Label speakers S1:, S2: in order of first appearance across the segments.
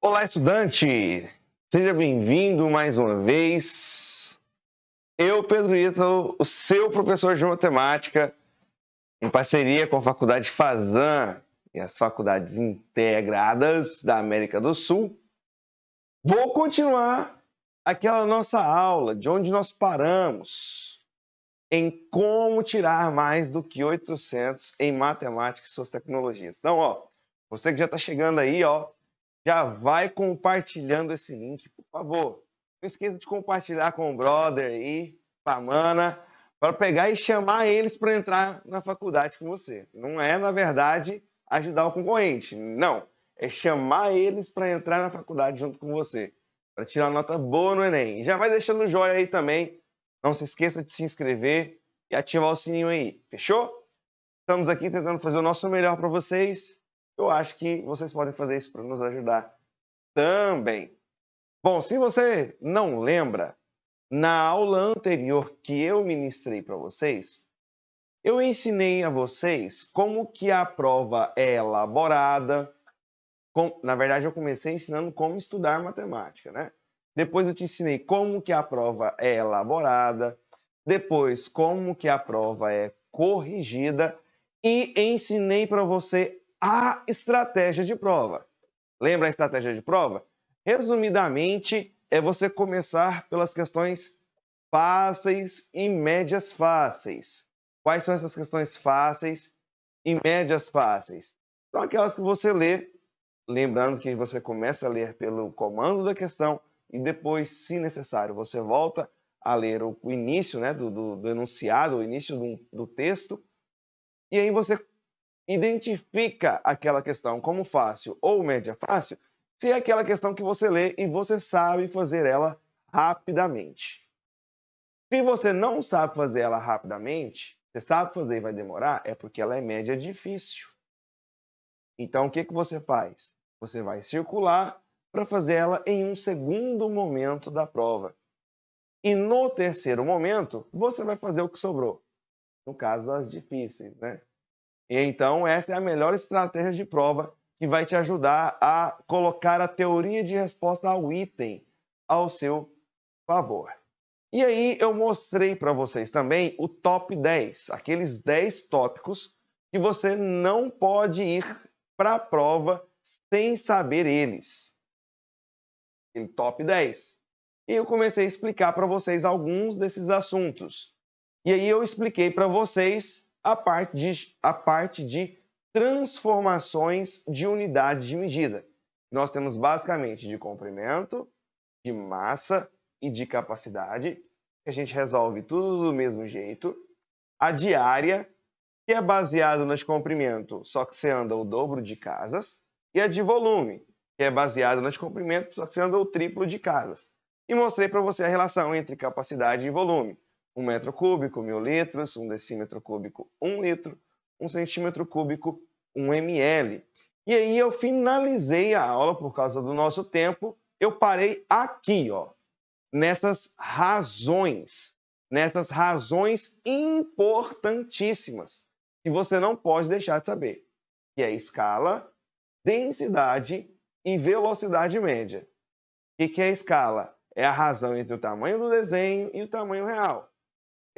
S1: Olá, estudante! Seja bem-vindo mais uma vez. Eu, Pedro Ítalo, o seu professor de matemática, em parceria com a Faculdade Fazan e as faculdades integradas da América do Sul, vou continuar aquela nossa aula de onde nós paramos em como tirar mais do que 800 em matemática e suas tecnologias. Então, você que já está chegando aí, já vai compartilhando esse link, por favor. Não esqueça de compartilhar com o brother aí, com a mana, para pegar e chamar eles para entrar na faculdade com você. Não é, na verdade, ajudar o concorrente. Não. É chamar eles para entrar na faculdade junto com você. Para tirar uma nota boa no Enem. E já vai deixando o joinha aí também. Não se esqueça de se inscrever e ativar o sininho aí. Fechou? Estamos aqui tentando fazer o nosso melhor para vocês. Eu acho que vocês podem fazer isso para nos ajudar também. Bom, se você não lembra, na aula anterior que eu ministrei para vocês, eu ensinei a vocês como que a prova é elaborada. Na verdade, eu comecei ensinando como estudar matemática, né? Depois eu te ensinei como que a prova é elaborada, depois como que a prova é corrigida e ensinei para você a estratégia de prova. Lembra a estratégia de prova? Resumidamente, é você começar pelas questões fáceis e médias fáceis. Quais são essas questões fáceis e médias fáceis? São aquelas que você lê, lembrando que você começa a ler pelo comando da questão e depois, se necessário, você volta a ler o início, né, do enunciado, o início do texto, e aí você identifica aquela questão como fácil ou média fácil, se é aquela questão que você lê e você sabe fazer ela rapidamente. Se você não sabe fazer ela rapidamente, você sabe fazer e vai demorar, é porque ela é média difícil. Então, o que você faz? Você vai circular para fazer ela em um segundo momento da prova. E no terceiro momento, você vai fazer o que sobrou. No caso das difíceis, né? E então, essa é a melhor estratégia de prova que vai te ajudar a colocar a teoria de resposta ao item ao seu favor. E aí, eu mostrei para vocês também o top 10, aqueles 10 tópicos que você não pode ir para a prova sem saber eles. Aquele top 10. E eu comecei a explicar para vocês alguns desses assuntos. E aí eu expliquei para vocês a parte de transformações de unidades de medida. Nós temos basicamente de comprimento, de massa e de capacidade, que a gente resolve tudo do mesmo jeito. A diária, que é baseado na de comprimento, só que você anda o dobro de casas. E a de volume, que é baseado na de comprimento, só que você anda o triplo de casas. E mostrei para você a relação entre capacidade e volume. 1 metro cúbico, 1000 litros, 1 decímetro cúbico, 1 litro, 1 centímetro cúbico, 1 ml. E aí eu finalizei a aula, por causa do nosso tempo, eu parei aqui, nessas razões importantíssimas que você não pode deixar de saber, que é escala, densidade e velocidade média. O que é a escala? É a razão entre o tamanho do desenho e o tamanho real.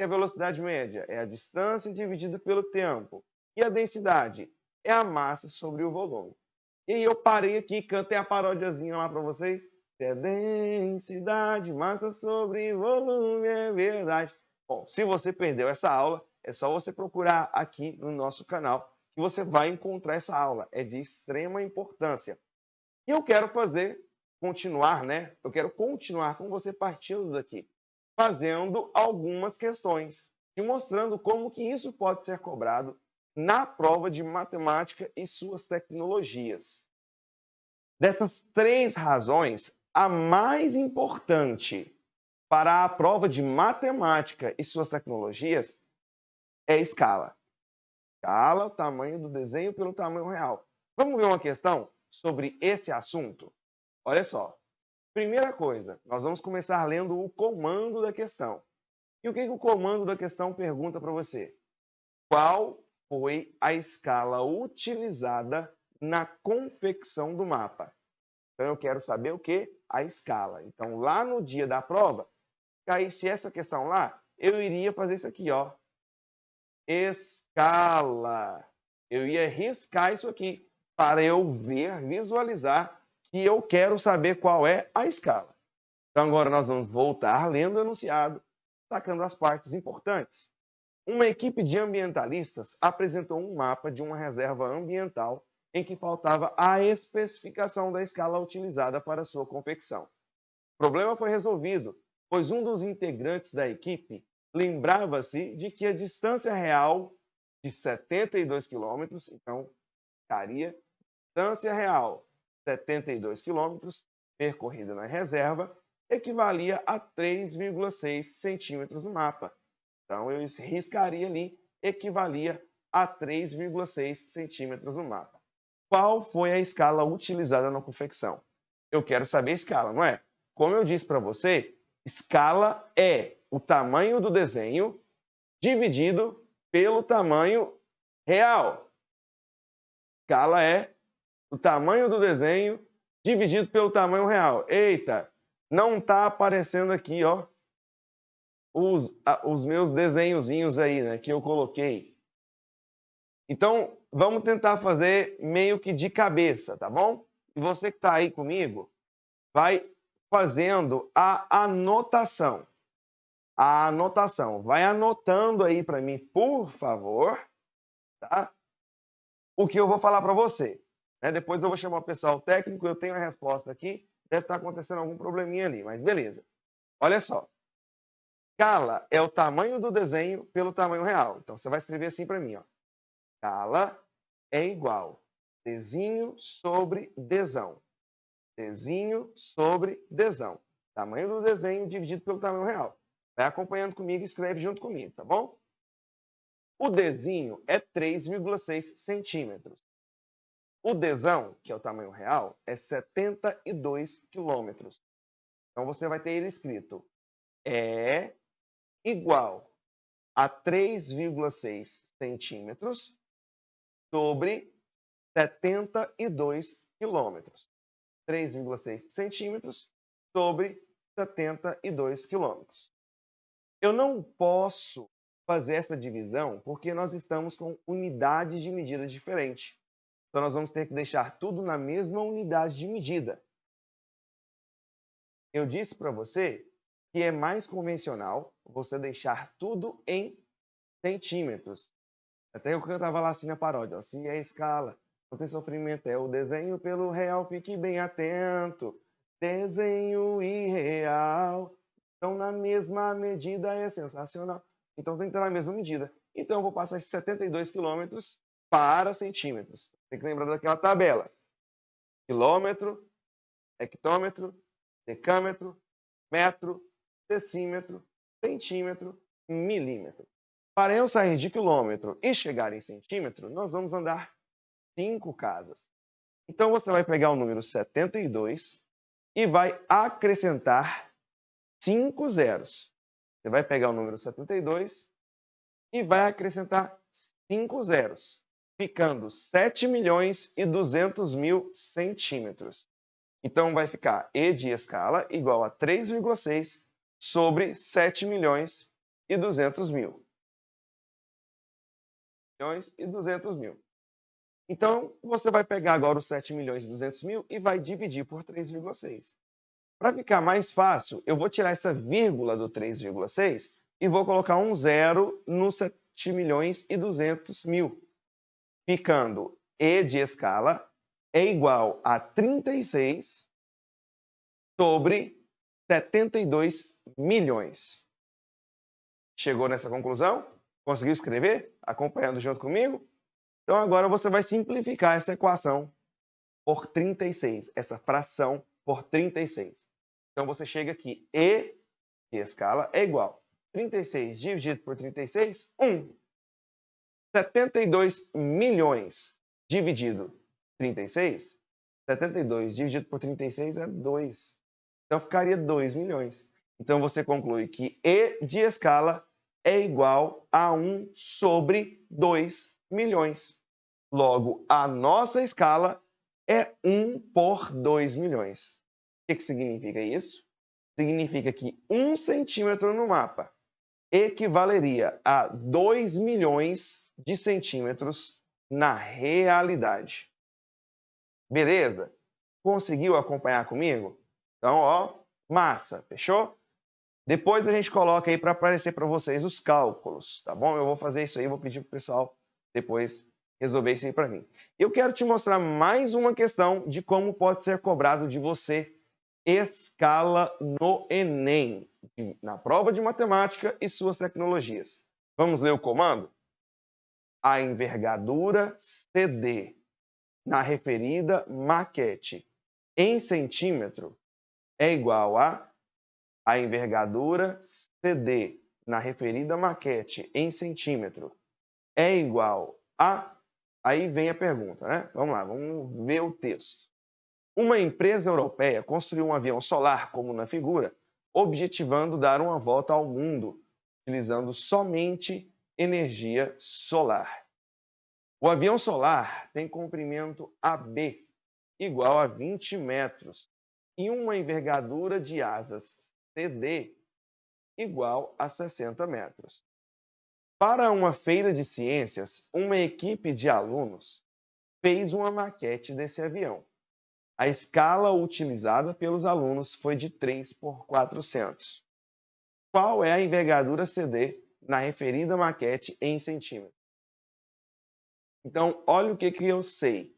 S1: E a velocidade média é a distância dividida pelo tempo. E a densidade é a massa sobre o volume. E aí eu parei aqui, cantei a paródiazinha lá para vocês. Se é densidade, massa sobre volume, é verdade. Bom, se você perdeu essa aula, é só você procurar aqui no nosso canal que você vai encontrar essa aula. É de extrema importância. E eu quero continuar, né? Eu quero continuar com você partindo daqui, fazendo algumas questões, te mostrando como que isso pode ser cobrado na prova de matemática e suas tecnologias. Dessas 3 razões, a mais importante para a prova de matemática e suas tecnologias é a escala. Escala, o tamanho do desenho pelo tamanho real. Vamos ver uma questão sobre esse assunto? Olha só. Primeira coisa, nós vamos começar lendo o comando da questão. E o que o comando da questão pergunta para você? Qual foi a escala utilizada na confecção do mapa? Então, eu quero saber o quê? A escala. Então, lá no dia da prova, caísse essa questão lá, eu iria fazer isso aqui, ó. Escala. Eu ia riscar isso aqui para eu ver, visualizar que eu quero saber qual é a escala. Então, agora nós vamos voltar lendo o enunciado, sacando as partes importantes. Uma equipe de ambientalistas apresentou um mapa de uma reserva ambiental em que faltava a especificação da escala utilizada para sua confecção. O problema foi resolvido, pois um dos integrantes da equipe lembrava-se de que a distância real de 72 quilômetros, então, ficaria distância real 72 quilômetros percorrida na reserva, equivalia a 3,6 centímetros no mapa. Então, eu riscaria ali, equivalia a 3,6 centímetros no mapa. Qual foi a escala utilizada na confecção? Eu quero saber a escala, não é? Como eu disse para você, escala é o tamanho do desenho dividido pelo tamanho real. Escala é o tamanho do desenho dividido pelo tamanho real. Eita, não está aparecendo aqui, ó, os meus desenhozinhos aí, né, que eu coloquei. Então, vamos tentar fazer meio que de cabeça, tá bom? E você que está aí comigo, vai fazendo a anotação. A anotação. Vai anotando aí para mim, por favor, tá? O que eu vou falar para você. Né? Depois eu vou chamar o pessoal técnico, eu tenho a resposta aqui. Deve estar acontecendo algum probleminha ali, mas beleza. Olha só. Escala é o tamanho do desenho pelo tamanho real. Então, você vai escrever assim para mim, ó. Escala é igual desenho sobre desão. Desenho sobre desão. Tamanho do desenho dividido pelo tamanho real. Vai acompanhando comigo e escreve junto comigo, tá bom? O desenho é 3,6 centímetros. O desão, que é o tamanho real, é 72 quilômetros. Então, você vai ter ele escrito é igual a 3,6 centímetros sobre 72 quilômetros. 3,6 centímetros sobre 72 quilômetros. Eu não posso fazer essa divisão porque nós estamos com unidades de medida diferentes. Então, nós vamos ter que deixar tudo na mesma unidade de medida. Eu disse para você que é mais convencional você deixar tudo em centímetros. Até eu cantava lá assim na paródia, ó, se é a escala, não tem sofrimento, é o desenho pelo real, fique bem atento. Desenho irreal. Então, na mesma medida é sensacional. Então, tem que estar na mesma medida. Então, eu vou passar esses 72 quilômetros para centímetros. Tem que lembrar daquela tabela. Quilômetro, hectômetro, decâmetro, metro, decímetro, centímetro, milímetro. Para eu sair de quilômetro e chegar em centímetro, nós vamos andar 5 casas. Então, você vai pegar o número 72 e vai acrescentar 5 zeros. Você vai pegar o número 72 e vai acrescentar 5 zeros, ficando 7.200.000 centímetros. Então, vai ficar E de escala igual a 3,6 sobre 7.200.000. Então, você vai pegar agora os 7.200.000 e vai dividir por 3,6. Para ficar mais fácil, eu vou tirar essa vírgula do 3,6 e vou colocar um zero no 7.200.000, ficando E de escala é igual a 36 sobre 72 milhões. Chegou nessa conclusão? Conseguiu escrever? Acompanhando junto comigo? Então, agora você vai simplificar essa equação por 36, essa fração por 36. Então, você chega aqui, E de escala é igual a 36 dividido por 36, 1. 72 milhões dividido por 36, 72 dividido por 36 é 2. Então, ficaria 2 milhões. Então, você conclui que E de escala é igual a 1 sobre 2 milhões. Logo, a nossa escala é 1 por 2 milhões. O que significa isso? Significa que 1 centímetro no mapa equivaleria a 2 milhões de centímetros na realidade. Beleza? Conseguiu acompanhar comigo? Então, ó, massa, fechou? Depois a gente coloca aí para aparecer para vocês os cálculos, tá bom? Eu vou fazer isso aí, vou pedir para o pessoal depois resolver isso aí para mim. Eu quero te mostrar mais uma questão de como pode ser cobrado de você escala no Enem, na prova de matemática e suas tecnologias. Vamos ler o comando? A envergadura CD na referida maquete em centímetro é igual a envergadura CD na referida maquete em centímetro é igual a... Aí vem a pergunta, né? Vamos lá, vamos ver o texto. Uma empresa europeia construiu um avião solar, como na figura, objetivando dar uma volta ao mundo, utilizando somente energia solar. O avião solar tem comprimento AB igual a 20 metros e uma envergadura de asas CD igual a 60 metros. Para uma feira de ciências, uma equipe de alunos fez uma maquete desse avião. A escala utilizada pelos alunos foi de 3 por 400. Qual é a envergadura CD na referida maquete em centímetros? Então, olha o que eu sei.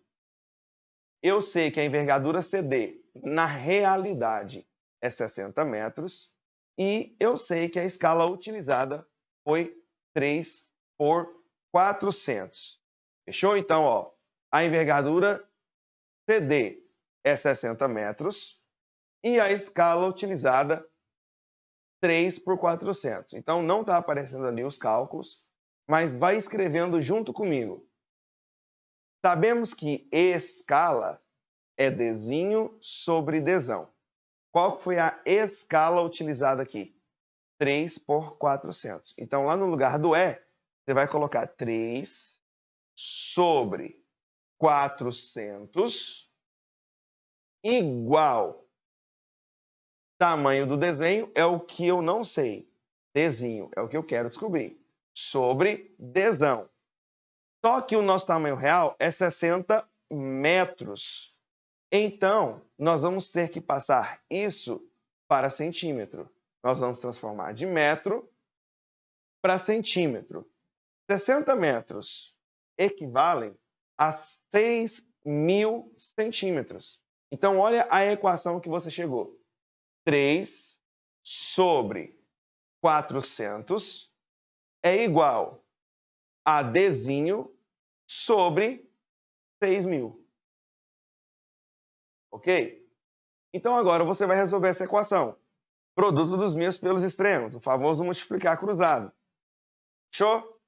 S1: Eu sei que a envergadura CD, na realidade, é 60 metros. E eu sei que a escala utilizada foi 3 por 400. Fechou? Então, ó, a envergadura CD é 60 metros e a escala utilizada 3 por 400. Então, não está aparecendo ali os cálculos, mas vai escrevendo junto comigo. Sabemos que escala é Dzinho sobre Dzão. Qual foi a escala utilizada aqui? 3 por 400. Então, lá no lugar do você vai colocar 3 sobre 400 igual. Tamanho do desenho é o que eu não sei. Dzinho é o que eu quero descobrir. Sobre Dzão. Só que o nosso tamanho real é 60 metros. Então, nós vamos ter que passar isso para centímetro. Nós vamos transformar de metro para centímetro. 60 metros equivalem a 6.000 centímetros. Então, olha a equação que você chegou. 3 sobre 400 é igual a Dzinho sobre 6.000. Ok? Então, agora você vai resolver essa equação. Produto dos meus pelos extremos, o famoso multiplicar cruzado. Show?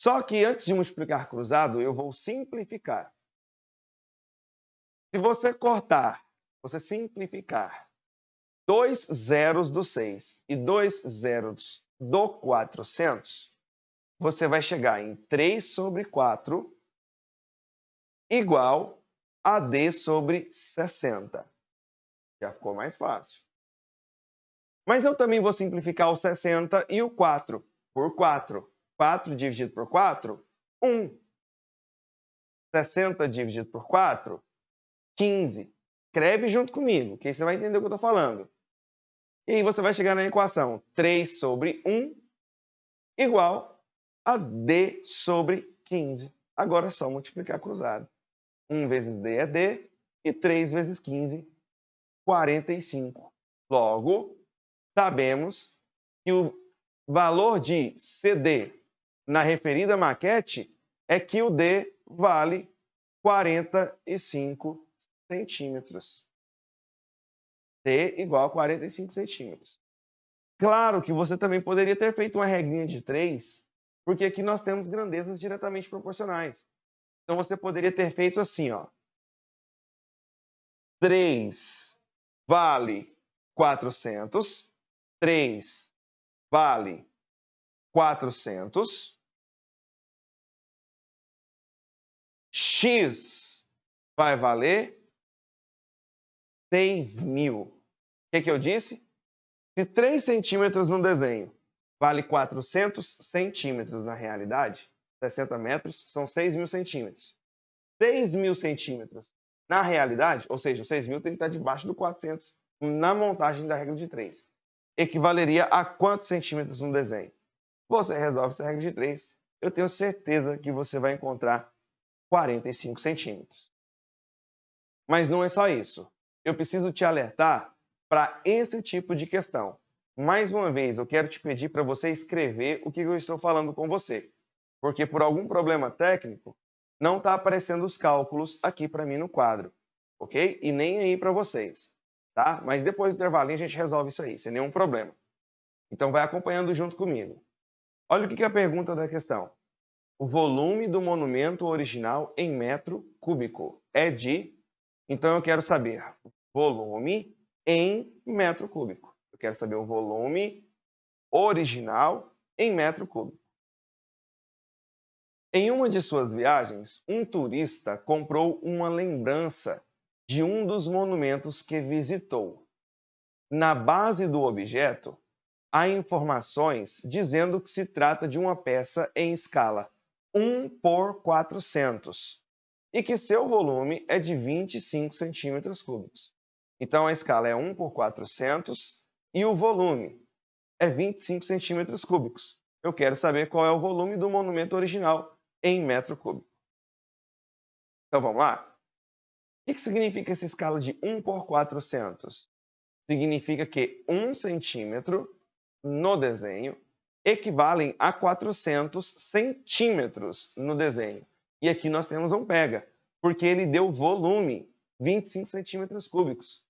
S1: Só que antes de multiplicar cruzado, eu vou simplificar. Se você você simplificar 2 zeros do 6 e 2 zeros do 400, você vai chegar em 3 sobre 4 igual a D sobre 60. Já ficou mais fácil. Mas eu também vou simplificar o 60 e o 4 por 4. 4 dividido por 4, 1. 60 dividido por 4, 15. Escreve junto comigo, que aí você vai entender o que eu estou falando. E aí você vai chegar na equação 3 sobre 1 igual a D sobre 15. Agora é só multiplicar cruzado. 1 vezes D é D e 3 vezes 15, 45. Logo, sabemos que o valor de CD na referida maquete é que o D vale 45 centímetros. D igual a 45 centímetros. Claro que você também poderia ter feito uma regrinha de 3, porque aqui nós temos grandezas diretamente proporcionais. Então, você poderia ter feito assim, ó. 3 vale 400, 3 vale 400, x vai valer 6.000. O que eu disse? Se 3 centímetros no desenho vale 400 centímetros na realidade, 60 metros são 6.000 centímetros. 6.000 centímetros na realidade, ou seja, o 6.000 tem que estar debaixo do 400 na montagem da regra de 3. Equivaleria a quantos centímetros no desenho? Você resolve essa regra de 3, eu tenho certeza que você vai encontrar 45 centímetros. Mas não é só isso. Eu preciso te alertar para esse tipo de questão. Mais uma vez, eu quero te pedir para você escrever o que eu estou falando com você. Porque por algum problema técnico, não está aparecendo os cálculos aqui para mim no quadro. Ok? E nem aí para vocês. Tá? Mas depois do intervalinho a gente resolve isso aí, sem nenhum problema. Então vai acompanhando junto comigo. Olha o que é a pergunta da questão. O volume do monumento original em metro cúbico é de... Então eu quero saber volume em metro cúbico. Eu quero saber o volume original em metro cúbico. Em uma de suas viagens, um turista comprou uma lembrança de um dos monumentos que visitou. Na base do objeto, há informações dizendo que se trata de uma peça em escala 1/400 e que seu volume é de 25 centímetros cúbicos. Então, a escala é 1/400 e o volume é 25 centímetros cúbicos. Eu quero saber qual é o volume do monumento original em metro cúbico. Então, vamos lá? O que significa essa escala de 1/400? Significa que 1 centímetro no desenho equivalem a 400 centímetros no desenho. E aqui nós temos um pega, porque ele deu volume, 25 centímetros cúbicos.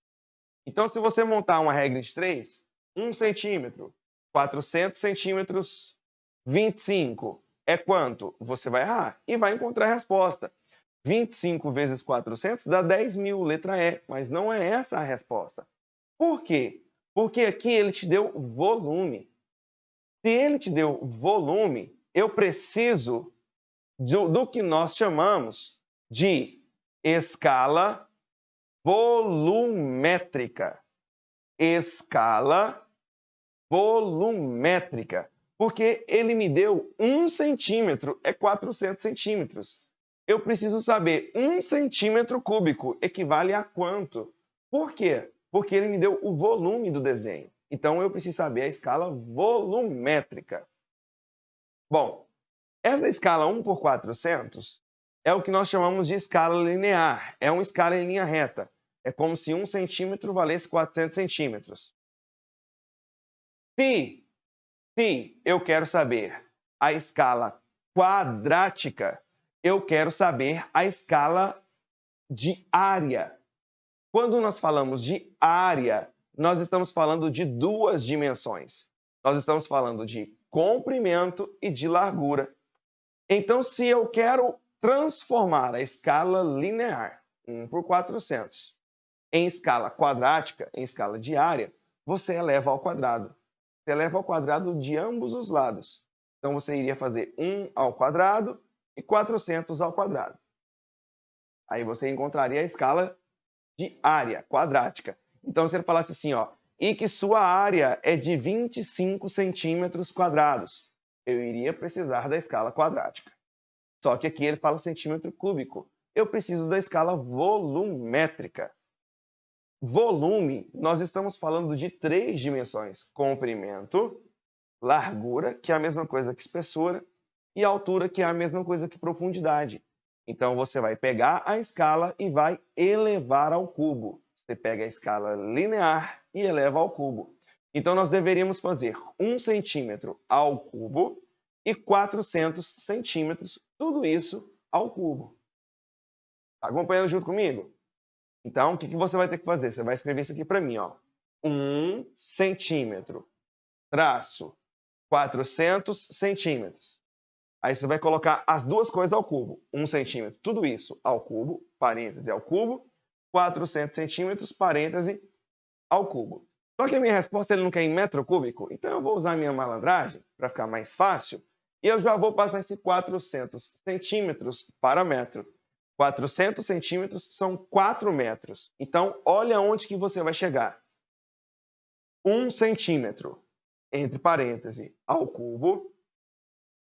S1: Então, se você montar uma regra de 3, 1 centímetro, 400 centímetros, 25 é quanto? Você vai errar e vai encontrar a resposta. 25 vezes 400 dá 10.000, letra E, mas não é essa a resposta. Por quê? Porque aqui ele te deu volume. Se ele te deu volume, eu preciso do que nós chamamos de escala volumétrica. Escala volumétrica. Porque ele me deu 1 centímetro, é 400 centímetros. Eu preciso saber 1 centímetro cúbico equivale a quanto? Por quê? Porque ele me deu o volume do desenho. Então, eu preciso saber a escala volumétrica. Bom, essa escala 1/400 é o que nós chamamos de escala linear. É uma escala em linha reta. É como se 1 centímetro valesse 400 centímetros. Se eu quero saber a escala quadrática, eu quero saber a escala de área. Quando nós falamos de área, nós estamos falando de duas dimensões. Nós estamos falando de comprimento e de largura. Então, se eu quero transformar a escala linear, 1/400, em escala quadrática, em escala de área, você eleva ao quadrado. Você eleva ao quadrado de ambos os lados. Então, você iria fazer 1 ao quadrado e 400 ao quadrado. Aí você encontraria a escala de área quadrática. Então, se ele falasse assim, ó, e que sua área é de 25 centímetros quadrados, eu iria precisar da escala quadrática. Só que aqui ele fala centímetro cúbico. Eu preciso da escala volumétrica. Volume, nós estamos falando de 3 dimensões: comprimento, largura, que é a mesma coisa que espessura, e altura, que é a mesma coisa que profundidade. Então, você vai pegar a escala e vai elevar ao cubo. Você pega a escala linear e eleva ao cubo. Então, nós deveríamos fazer 1 centímetro ao cubo e 400 centímetros, tudo isso ao cubo. Tá acompanhando junto comigo? Então, o que você vai ter que fazer? Você vai escrever isso aqui para mim, ó. 1 centímetro, traço, 400 centímetros. Aí você vai colocar as duas coisas ao cubo. 1 centímetro, tudo isso ao cubo, parêntese ao cubo. 400 centímetros, parêntese ao cubo. Só que a minha resposta ele não quer em metro cúbico, então eu vou usar a minha malandragem para ficar mais fácil. E eu já vou passar esse 400 centímetros para metro. 400 centímetros são 4 metros. Então, olha onde que você vai chegar. 1 centímetro, entre parênteses, ao cubo,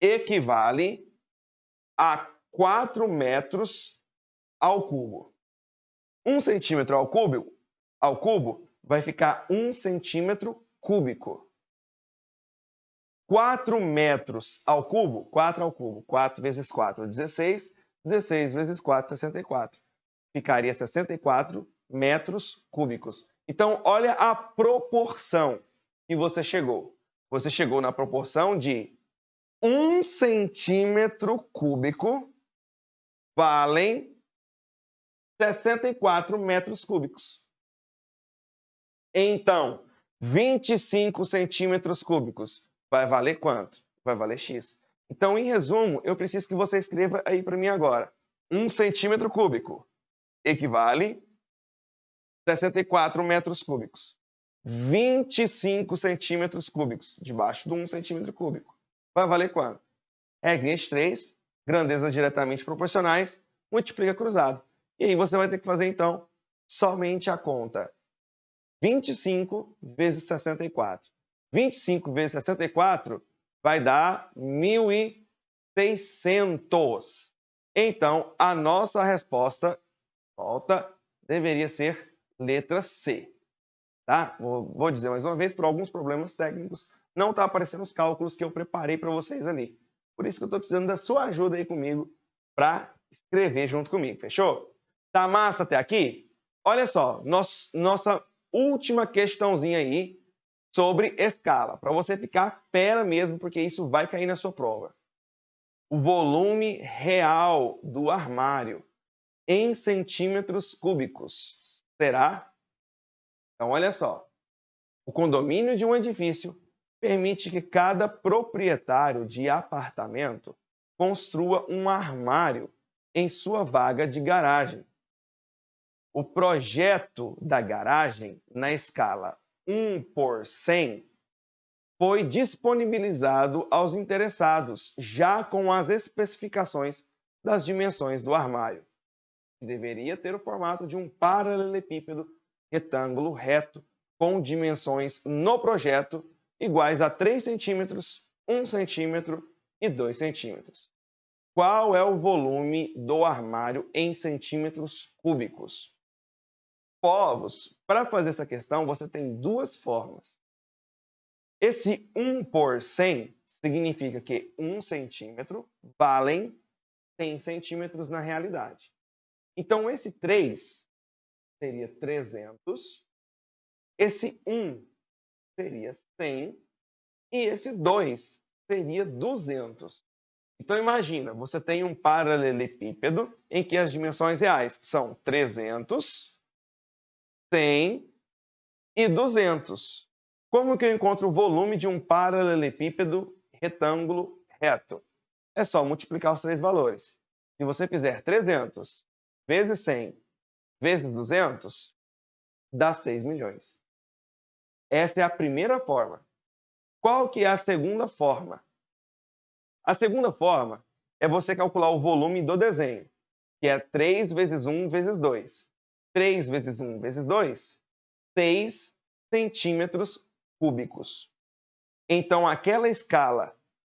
S1: equivale a 4 metros ao cubo. 1 centímetro ao cubo vai ficar 1 centímetro cúbico. 4 metros ao cubo, 4 ao cubo, 4 vezes 4, 16, 16 vezes 4, 64. Ficaria 64 metros cúbicos. Então, olha a proporção que você chegou. Você chegou na proporção de 1 centímetro cúbico valem 64 metros cúbicos. Então, 25 centímetros cúbicos vai valer quanto? Vai valer X. Então, em resumo, eu preciso que você escreva aí para mim agora. 1 centímetro cúbico equivale a 64 metros cúbicos. 25 centímetros cúbicos debaixo do 1 centímetro cúbico. Vai valer quanto? Regrinha de 3, grandezas diretamente proporcionais, multiplica cruzado. E aí você vai ter que fazer, então, somente a conta. 25 vezes 64. 25 vezes 64 vai dar 1.600. Então, a nossa resposta, deveria ser letra C. Tá? Vou dizer mais uma vez, por alguns problemas técnicos, não está aparecendo os cálculos que eu preparei para vocês ali. Por isso que eu estou precisando da sua ajuda aí comigo para escrever junto comigo, fechou? Tá massa até aqui? Olha só, nossa última questãozinha aí sobre escala, para você ficar fera mesmo, porque isso vai cair na sua prova. O volume real do armário em centímetros cúbicos será? Então, olha só. O condomínio de um edifício permite que cada proprietário de apartamento construa um armário em sua vaga de garagem. O projeto da garagem, na escala 1/100, foi disponibilizado aos interessados, já com as especificações das dimensões do armário, que deveria ter o formato de um paralelepípedo retângulo reto com dimensões no projeto iguais a 3 centímetros, 1 centímetro e 2 centímetros. Qual é o volume do armário em centímetros cúbicos? Povos, para fazer essa questão, você tem duas formas. Esse 1/100 significa que 1 centímetro valem 100 centímetros na realidade. Então, esse 3 seria 300, esse 1 seria 100 e esse 2 seria 200. Então, imagina, você tem um paralelepípedo em que as dimensões reais são 300, 100 e 200. Como que eu encontro o volume de um paralelepípedo retângulo reto? É só multiplicar os três valores. Se você fizer 300 vezes 100 vezes 200, dá 6 milhões. Essa é a primeira forma. Qual que é a segunda forma? A segunda forma é você calcular o volume do desenho, que é 3 vezes 1 vezes 2. 3 vezes 1 vezes 2, 6 centímetros cúbicos. Então, aquela escala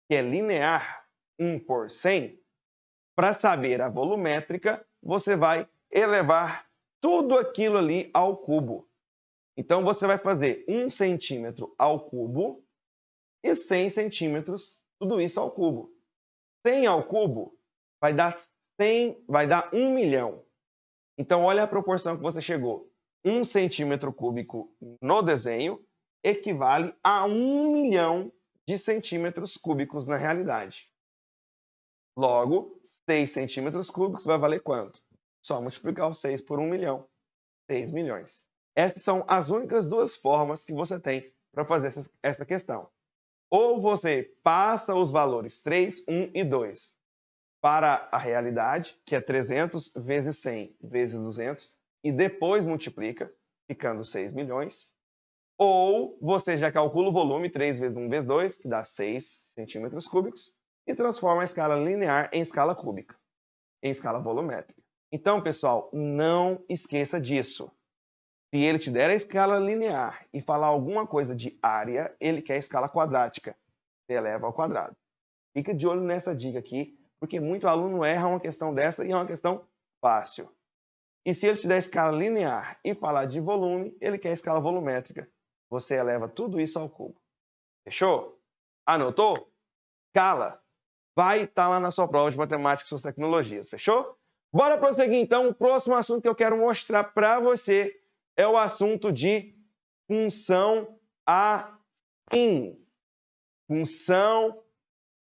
S1: que é linear, 1/100, para saber a volumétrica, você vai elevar tudo aquilo ali ao cubo. Então, você vai fazer 1 centímetro ao cubo e 100 centímetros, tudo isso ao cubo. 100 ao cubo vai dar 1 milhão. Então, olha a proporção que você chegou. 1 centímetro cúbico no desenho equivale a 1 milhão de centímetros cúbicos na realidade. Logo, 6 centímetros cúbicos vai valer quanto? Só multiplicar o 6 por 1 milhão. 6 milhões. Essas são as únicas duas formas que você tem para fazer essa questão. Ou você passa os valores 3, 1 e 2 para a realidade, que é 300 vezes 100 vezes 200, e depois multiplica, ficando 6 milhões. Ou você já calcula o volume 3 vezes 1 vezes 2, que dá 6 centímetros cúbicos, e transforma a escala linear em escala cúbica, em escala volumétrica. Então, pessoal, não esqueça disso. Se ele te der a escala linear e falar alguma coisa de área, ele quer a escala quadrática. Você eleva ao quadrado. Fica de olho nessa dica aqui, porque muito aluno erra uma questão dessa e é uma questão fácil. E se ele te der a escala linear e falar de volume, ele quer a escala volumétrica. Você eleva tudo isso ao cubo. Fechou? Anotou? Cala. Vai estar lá na sua prova de matemática e suas tecnologias. Fechou? Bora prosseguir então. O próximo assunto que eu quero mostrar para você é o assunto de função afim. Função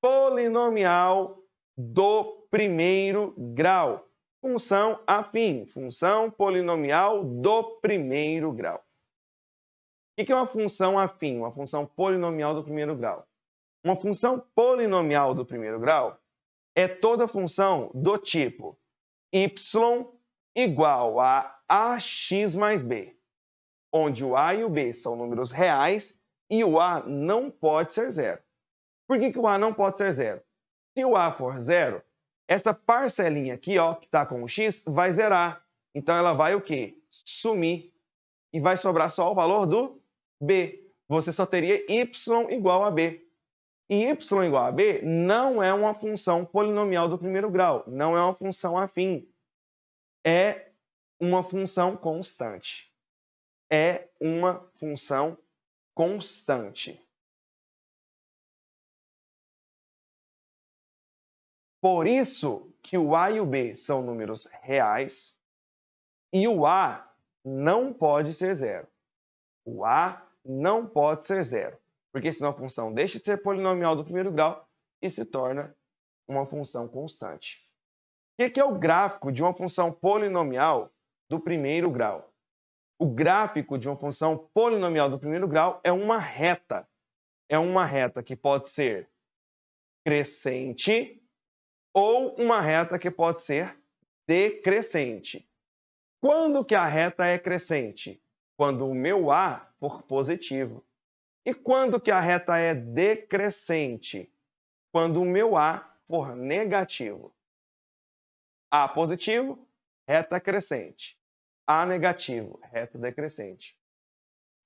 S1: polinomial do primeiro grau. Função afim. Função polinomial do primeiro grau. O que é uma função afim? Uma função polinomial do primeiro grau. Uma função polinomial do primeiro grau é toda função do tipo y igual a ax mais b, onde o a e o b são números reais e o a não pode ser zero. Por que o a não pode ser zero? Se o a for zero, essa parcelinha aqui, ó, que está com o x, vai zerar. Então ela vai o quê? Sumir. E vai sobrar só o valor do b. Você só teria y igual a b. E y igual a b não é uma função polinomial do primeiro grau, não é uma função afim. É uma função constante. É uma função constante. Por isso que o a e o b são números reais e o a não pode ser zero. O a não pode ser zero, porque senão a função deixa de ser polinomial do primeiro grau e se torna uma função constante. O que é o gráfico de uma função polinomial do primeiro grau? O gráfico de uma função polinomial do primeiro grau é uma reta. É uma reta que pode ser crescente ou uma reta que pode ser decrescente. Quando que a reta é crescente? Quando o meu a for positivo. E quando que a reta é decrescente? Quando o meu a for negativo. A positivo, reta crescente. A negativo, reta decrescente.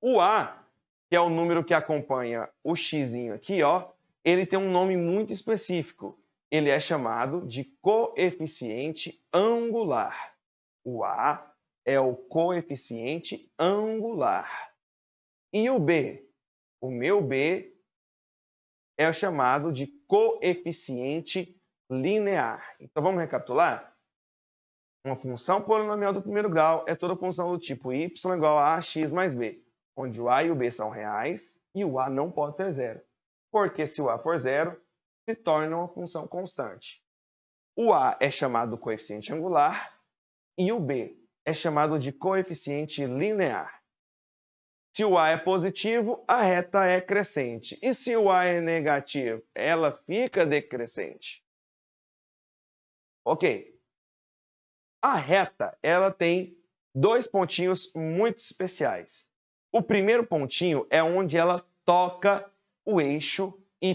S1: O a, que é o número que acompanha o xzinho aqui, ó, ele tem um nome muito específico. Ele é chamado de coeficiente angular. O a é o coeficiente angular. E o b? O meu b é chamado de coeficiente linear. Então vamos recapitular? Uma função polinomial do primeiro grau é toda função do tipo y igual a x mais b, onde o a e o b são reais e o a não pode ser zero. Porque se o a for zero, se torna uma função constante. O a é chamado de coeficiente angular e o b é chamado de coeficiente linear. Se o a é positivo, a reta é crescente. E se o a é negativo, ela fica decrescente. Ok. A reta, ela tem dois pontinhos muito especiais. O primeiro pontinho é onde ela toca o eixo y,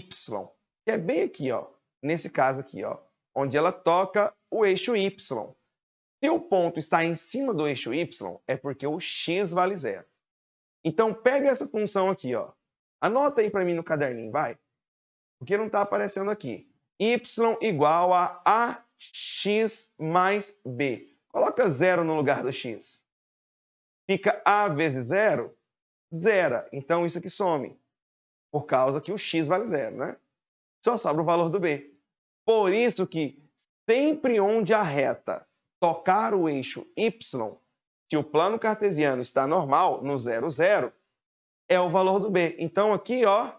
S1: que é bem aqui, ó, nesse caso aqui, ó, onde ela toca o eixo y. Se o ponto está em cima do eixo y, é porque o x vale zero. Então, pega essa função aqui, ó. Anota aí para mim no caderninho, vai. Porque não está aparecendo aqui. Y igual a ax mais b. Coloca zero no lugar do x. Fica a vezes zero, zero. Então, isso aqui some. Por causa que o x vale zero, né? Só sobra o valor do b. Por isso que sempre onde a reta tocar o eixo y, se o plano cartesiano está normal, no 0, 0, é o valor do b. Então, aqui, ó,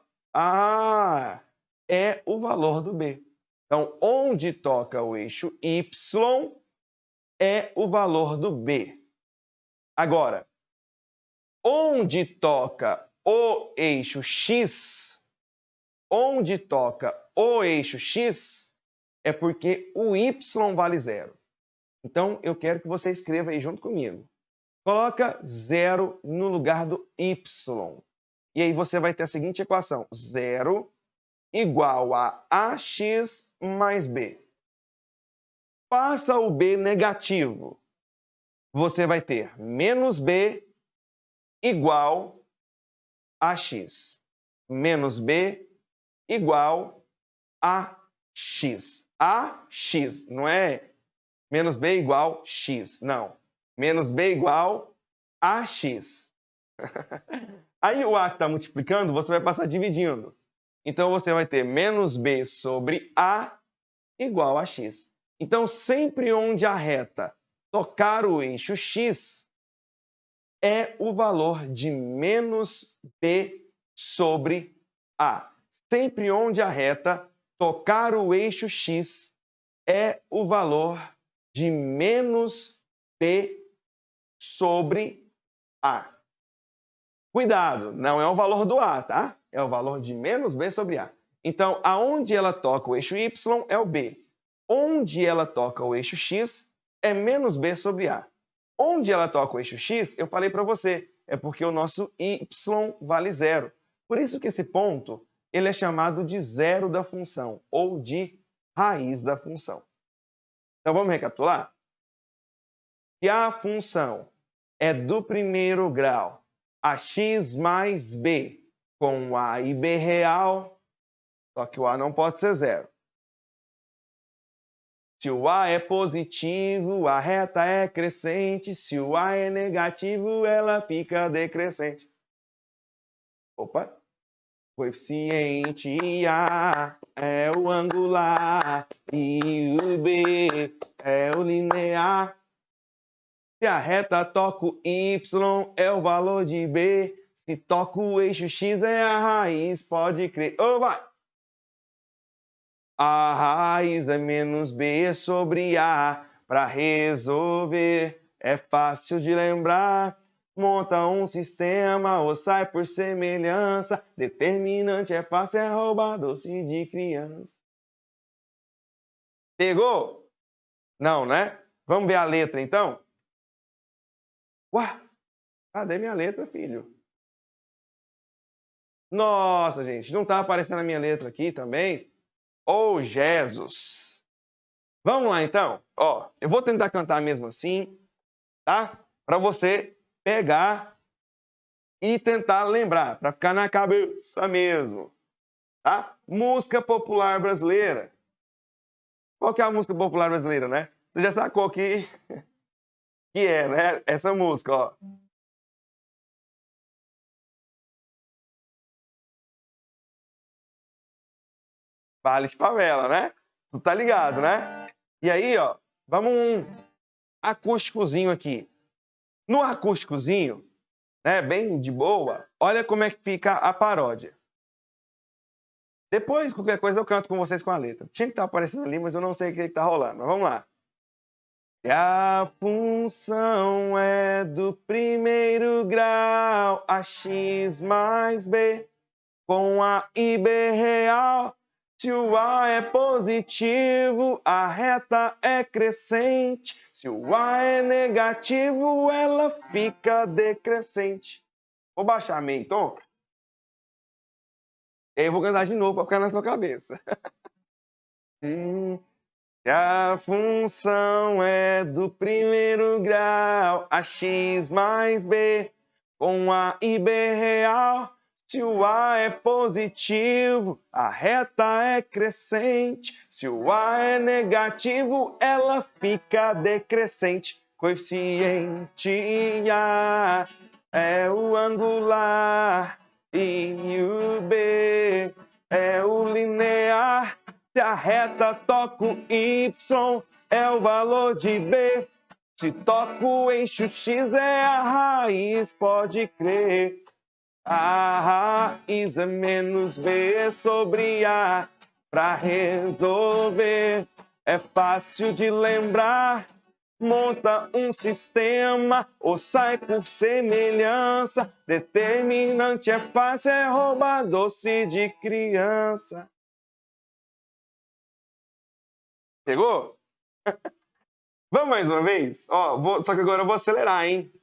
S1: é o valor do b. Então, onde toca o eixo y é o valor do b. Agora, onde toca o eixo x, é porque o y vale 0. Então, eu quero que você escreva aí junto comigo. Coloca 0 no lugar do y. E aí você vai ter a seguinte equação. 0 igual a ax mais b. Passa o b negativo. Você vai ter menos b igual a x. Menos b igual a x. A x, não é menos b igual x, não. Menos b igual a x. Aí o a que está multiplicando, você vai passar dividindo. Então, você vai ter menos b sobre a igual a x. Então, sempre onde a reta tocar o eixo x, é o valor de menos b sobre a. Sempre onde a reta tocar o eixo x, é o valor de menos b sobre a. Cuidado, não é o valor do a, tá? É o valor de menos b sobre a. Então, aonde ela toca o eixo y é o b. Onde ela toca o eixo x é menos b sobre a. Onde ela toca o eixo x, eu falei para você, é porque o nosso y vale zero. Por isso que esse ponto ele é chamado de zero da função, ou de raiz da função. Então, vamos recapitular? Se a função é do primeiro grau, ax mais b, com a e b real, só que o a não pode ser zero. Se o a é positivo, a reta é crescente. Se o a é negativo, ela fica decrescente. Opa! Coeficiente A é o angular e o B é o linear. Se a reta toca o y, é o valor de B. Se toca o eixo x, é a raiz, pode crer. Oh, vai! A raiz é menos b sobre a. Para resolver, é fácil de lembrar. Monta um sistema ou sai por semelhança. Determinante é fácil, é roubar doce de criança. Pegou? Não, né? Vamos ver a letra, então? Ué, cadê minha letra, filho? Nossa, gente, não está aparecendo a minha letra aqui também? Oh, Jesus! Vamos lá, então? Ó, eu vou tentar cantar mesmo assim, tá? Para você pegar e tentar lembrar, para ficar na cabeça mesmo, tá? Música popular brasileira. Qual que é a música popular brasileira, né? Você já sacou que é, né? Essa música, ó. Vale de favela, né? Tu tá ligado, né? E aí, ó, vamos um acústicozinho aqui. No acústicozinho, né, bem de boa, olha como é que fica a paródia. Depois, qualquer coisa, eu canto com vocês com a letra. Tinha que estar aparecendo ali, mas eu não sei o que está rolando. Mas vamos lá. Se a função é do primeiro grau, ax mais b, com a e b real. Se o a é positivo, a reta é crescente. Se o a é negativo, ela fica decrescente. Vou baixar meio tom. Eu vou cantar de novo para ficar na sua cabeça. Se a função é do primeiro grau, ax mais b, com a e b real. Se o a é positivo, a reta é crescente. Se o a é negativo, ela fica decrescente. Coeficiente A é o angular e o B é o linear. Se a reta toca o y, é o valor de b. Se toca o eixo x, é a raiz, pode crer. A raiz é menos b sobre a. Para resolver, é fácil de lembrar. Monta um sistema ou sai por semelhança. Determinante é fácil, é roubar doce de criança. Pegou? Vamos mais uma vez? Ó, só que agora eu vou acelerar, hein?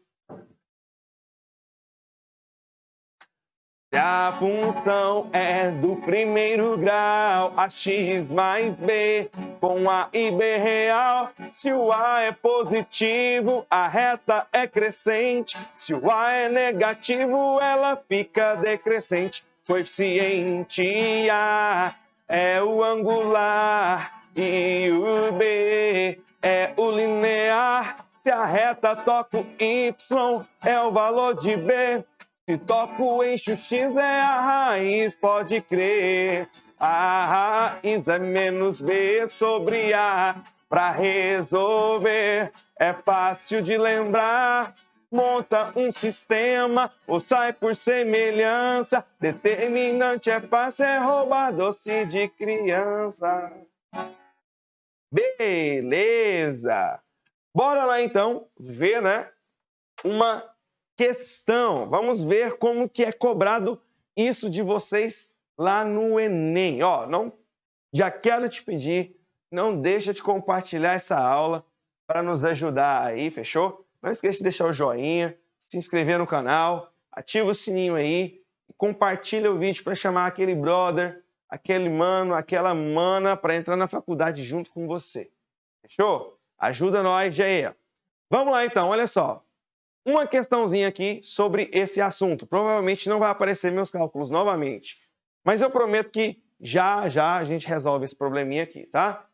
S1: Se a função é do primeiro grau, ax mais b com a e b real. Se o a é positivo, a reta é crescente. Se o a é negativo, ela fica decrescente. Coeficiente A é o angular e o b é o linear. Se a reta toca o y, é o valor de b. Se toca o eixo x, é a raiz, pode crer. A raiz é menos b sobre a. Para resolver é fácil de lembrar. Monta um sistema ou sai por semelhança. Determinante é fácil, é roubar doce de criança. Beleza! Bora lá então ver, né, uma questão. Vamos ver como que é cobrado isso de vocês lá no Enem. Ó, já quero te pedir, não deixa de compartilhar essa aula para nos ajudar aí, fechou? Não esqueça de deixar o joinha, se inscrever no canal, ativa o sininho aí, compartilha o vídeo para chamar aquele brother, aquele mano, aquela mana para entrar na faculdade junto com você. Fechou? Ajuda nós aí. Vamos lá então, olha só. Uma questãozinha aqui sobre esse assunto. Provavelmente não vai aparecer meus cálculos novamente, mas eu prometo que já a gente resolve esse probleminha aqui, tá?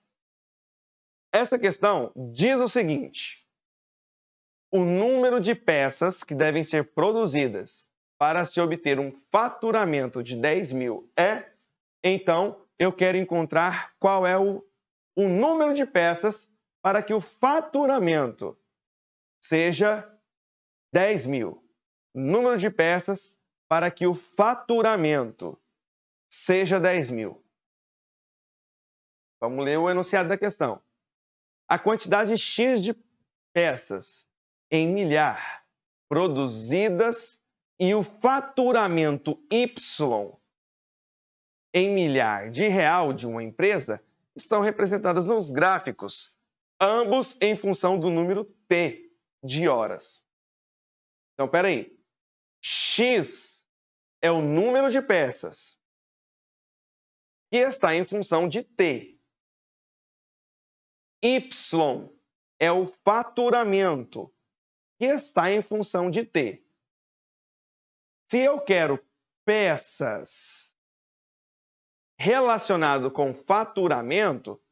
S1: Essa questão diz o seguinte: o número de peças que devem ser produzidas para se obter um faturamento de 10 mil é... Então, eu quero encontrar qual é o número de peças para que o faturamento seja 10 mil. Número de peças para que o faturamento seja 10 mil. Vamos ler o enunciado da questão. A quantidade X de peças em milhar produzidas e o faturamento Y em milhar de real de uma empresa estão representadas nos gráficos, ambos em função do número T de horas. Então, espera aí. X é o número de peças que está em função de T. Y é o faturamento que está em função de T. Se eu quero peças relacionado com faturamento,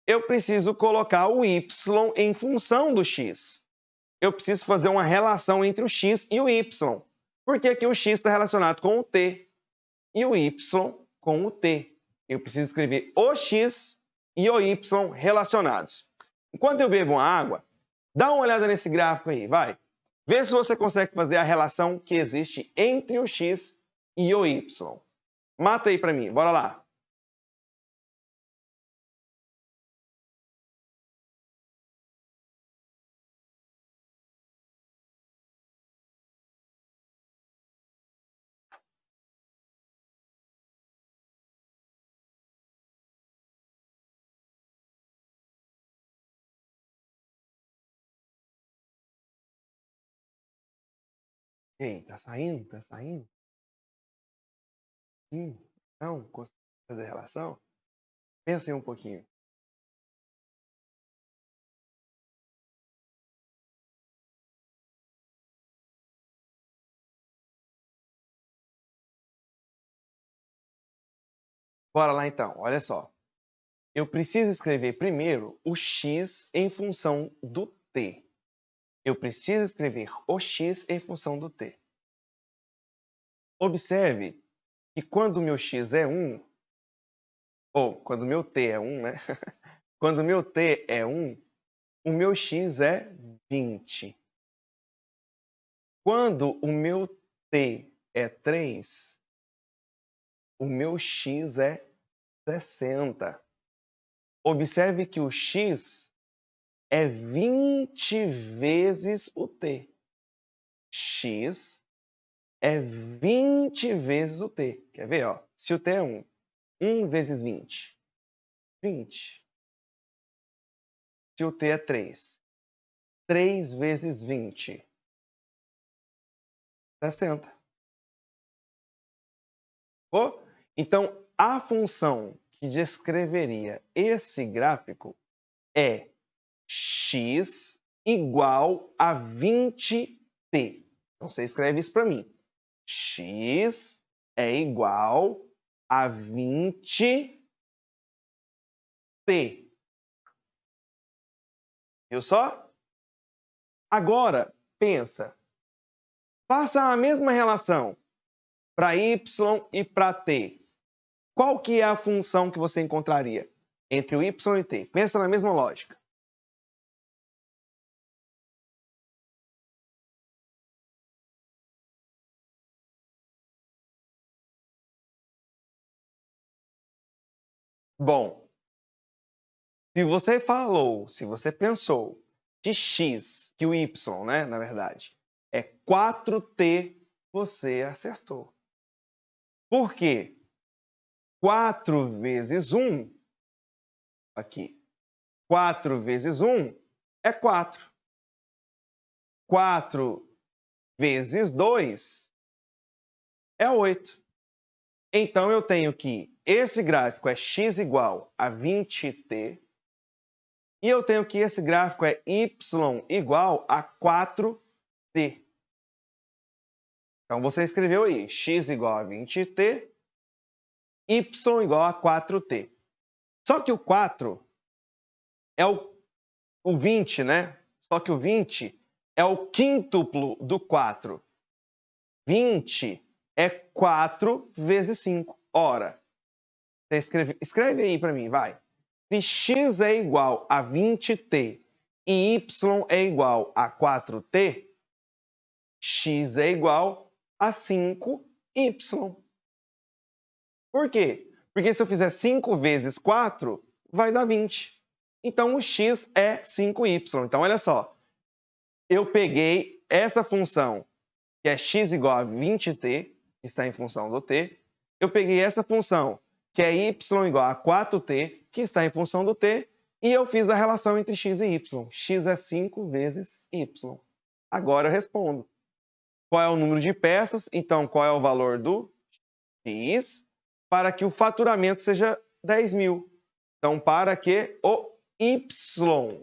S1: eu preciso colocar o Y em função do X. Eu preciso fazer uma relação entre o X e o Y. Porque aqui o X está relacionado com o T e o Y com o T. Eu preciso escrever o X e o Y relacionados. Enquanto eu bebo uma água, dá uma olhada nesse gráfico aí, vai. Vê se você consegue fazer a relação que existe entre o X e o Y. Mata aí para mim, bora lá. Ei, tá saindo? Tá saindo? Não? Consegue fazer a relação? Pensa aí um pouquinho. Bora lá então, olha só. Eu preciso escrever primeiro o X em função do T. Eu preciso escrever o X em função do T. Observe que quando o meu X é 1, ou quando o meu T é 1, né? Quando o meu T é 1, o meu X é 20. Quando o meu T é 3, o meu X é 60. Observe que o X é 20 vezes o T. X é 20 vezes o T. Quer ver? Ó? Se o T é 1, 1 vezes 20, 20. Se o T é 3, 3 vezes 20, 60. Oh, então, a função que descreveria esse gráfico é x igual a 20t. Então, você escreve isso para mim. X é igual a 20t. Viu só? Agora, pensa. Faça a mesma relação para y e para t. Qual que é a função que você encontraria entre o y e t? Pensa na mesma lógica. Bom, se você pensou que x, que o y, né, na verdade, é 4t, você acertou. Por quê? 4 vezes 1, aqui, 4 vezes 1 é 4. 4 vezes 2 é 8. Então, eu tenho que esse gráfico é x igual a 20t, e eu tenho que esse gráfico é y igual a 4t. Então, você escreveu aí, x igual a 20t, y igual a 4t. Só que o 4 é o 20, né? Só que o 20 é o quíntuplo do 4. 20 é 4 vezes 5. Ora, você escreve aí para mim, vai. Se x é igual a 20t e y é igual a 4t, x é igual a 5y. Por quê? Porque se eu fizer 5 vezes 4, vai dar 20. Então, o x é 5y. Então, olha só. Eu peguei essa função, que é x igual a 20t, que está em função do t. Eu peguei essa função, que é y igual a 4t, que está em função do t. E eu fiz a relação entre x e y. X é 5 vezes y. Agora eu respondo. Qual é o número de peças? Então, qual é o valor do x para que o faturamento seja 10 mil? Então, para que o y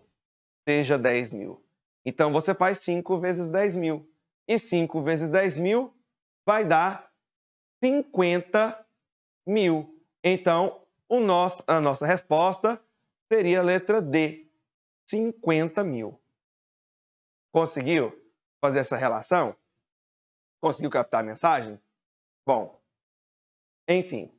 S1: seja 10 mil. Então, você faz 5 vezes 10 mil. E 5 vezes 10 mil vai dar 50 mil. Então, a nossa resposta seria a letra D, 50 mil. Conseguiu fazer essa relação? Conseguiu captar a mensagem? Bom, enfim,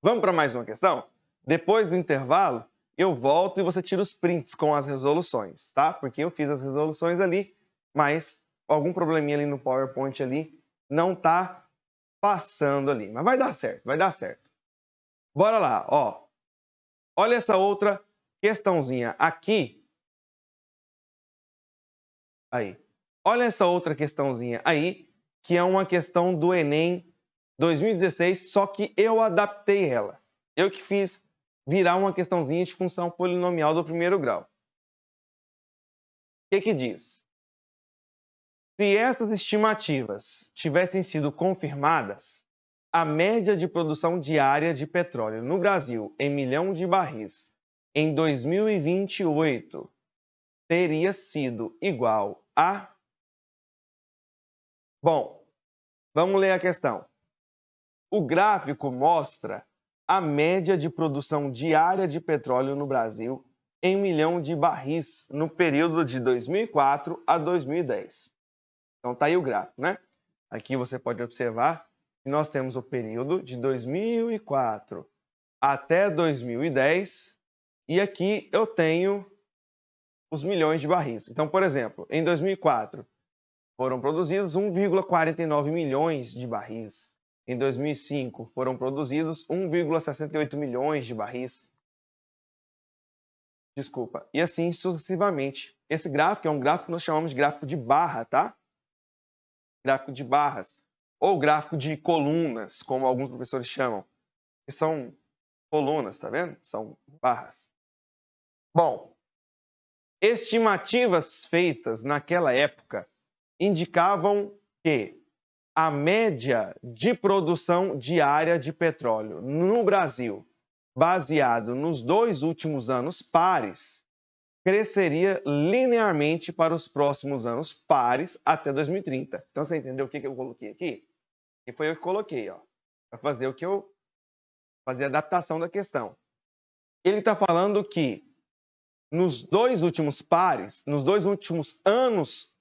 S1: vamos para mais uma questão? Depois do intervalo, eu volto e você tira os prints com as resoluções, tá? Porque eu fiz as resoluções ali, mas algum probleminha ali no PowerPoint ali não tá passando ali. Mas vai dar certo, vai dar certo. Bora lá, ó. Olha essa outra questãozinha aqui. Aí. Olha essa outra questãozinha aí, que é uma questão do Enem 2016, só que eu adaptei ela. Eu que fiz virar uma questãozinha de função polinomial do primeiro grau. O que diz? Se essas estimativas tivessem sido confirmadas, a média de produção diária de petróleo no Brasil em milhão de barris em 2028 teria sido igual a... Bom, vamos ler a questão. O gráfico mostra a média de produção diária de petróleo no Brasil em milhão de barris no período de 2004 a 2010. Então, tá aí o gráfico, né? Aqui você pode observar que nós temos o período de 2004 até 2010 e aqui eu tenho os milhões de barris. Então, por exemplo, em 2004 foram produzidos 1,49 milhões de barris. Em 2005 foram produzidos 1,68 milhões de barris. Desculpa. E assim sucessivamente. Esse gráfico é um gráfico que nós chamamos de gráfico de barra, tá? Gráfico de barras. Ou gráfico de colunas, como alguns professores chamam. Que são colunas, tá vendo? São barras. Bom, estimativas feitas naquela época indicavam que a média de produção diária de petróleo no Brasil, baseado nos 2 últimos anos pares, cresceria linearmente para os próximos anos pares até 2030. Então, você entendeu o que eu coloquei aqui? E foi eu que coloquei, ó, para fazer o que eu fazer a adaptação da questão. Ele está falando que nos 2 últimos pares, nos 2 últimos anos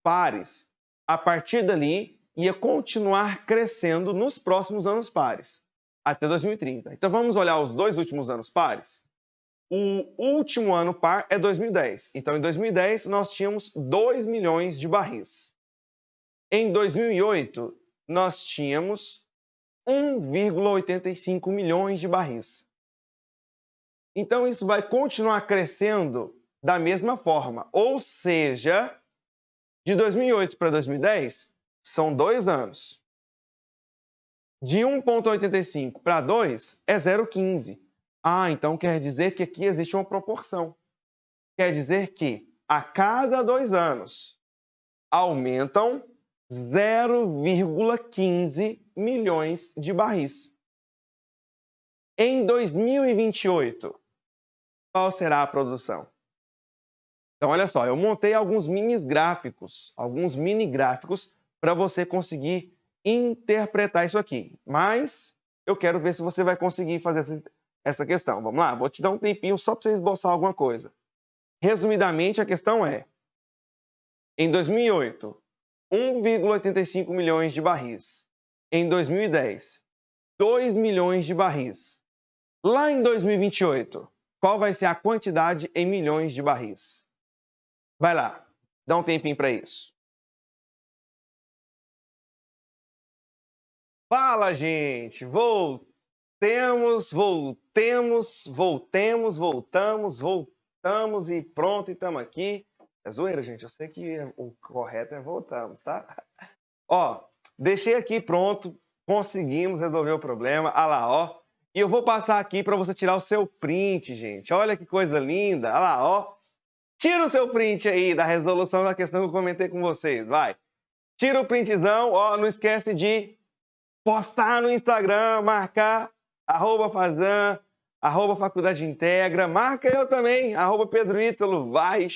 S1: pares, a partir dali ia continuar crescendo nos próximos anos pares, até 2030. Então vamos olhar os 2 últimos anos pares. O último ano par é 2010. Então em 2010 nós tínhamos 2 milhões de barris. Em 2008 nós tínhamos 1,85 milhões de barris. Então isso vai continuar crescendo da mesma forma. Ou seja, de 2008 para 2010 são 2 anos. De 1,85 para 2 é 0,15. Ah, então quer dizer que aqui existe uma proporção. Quer dizer que a cada 2 anos aumentam 0,15 milhões de barris. Em 2028, qual será a produção? Então, olha só, eu montei alguns mini gráficos para você conseguir interpretar isso aqui. Mas eu quero ver se você vai conseguir fazer essa questão. Vamos lá? Vou te dar um tempinho só para você esboçar alguma coisa. Resumidamente, a questão é: em 2008, 1,85 milhões de barris. Em 2010, 2 milhões de barris. Lá em 2028, qual vai ser a quantidade em milhões de barris? Vai lá, dá um tempinho para isso. Fala, gente! Voltemos e pronto, e estamos aqui. É zoeira, gente, eu sei que o correto é voltamos, tá? Ó, deixei aqui pronto, conseguimos resolver o problema, olha lá, ó. E eu vou passar aqui para você tirar o seu print, gente. Olha que coisa linda, olha lá, ó. Tira o seu print aí da resolução da questão que eu comentei com vocês, vai. Tira o printzão, ó, não esquece de postar no Instagram, marcar @Fazan, @Faculdade Integra, marca eu também, @Pedro Ítalo, vai.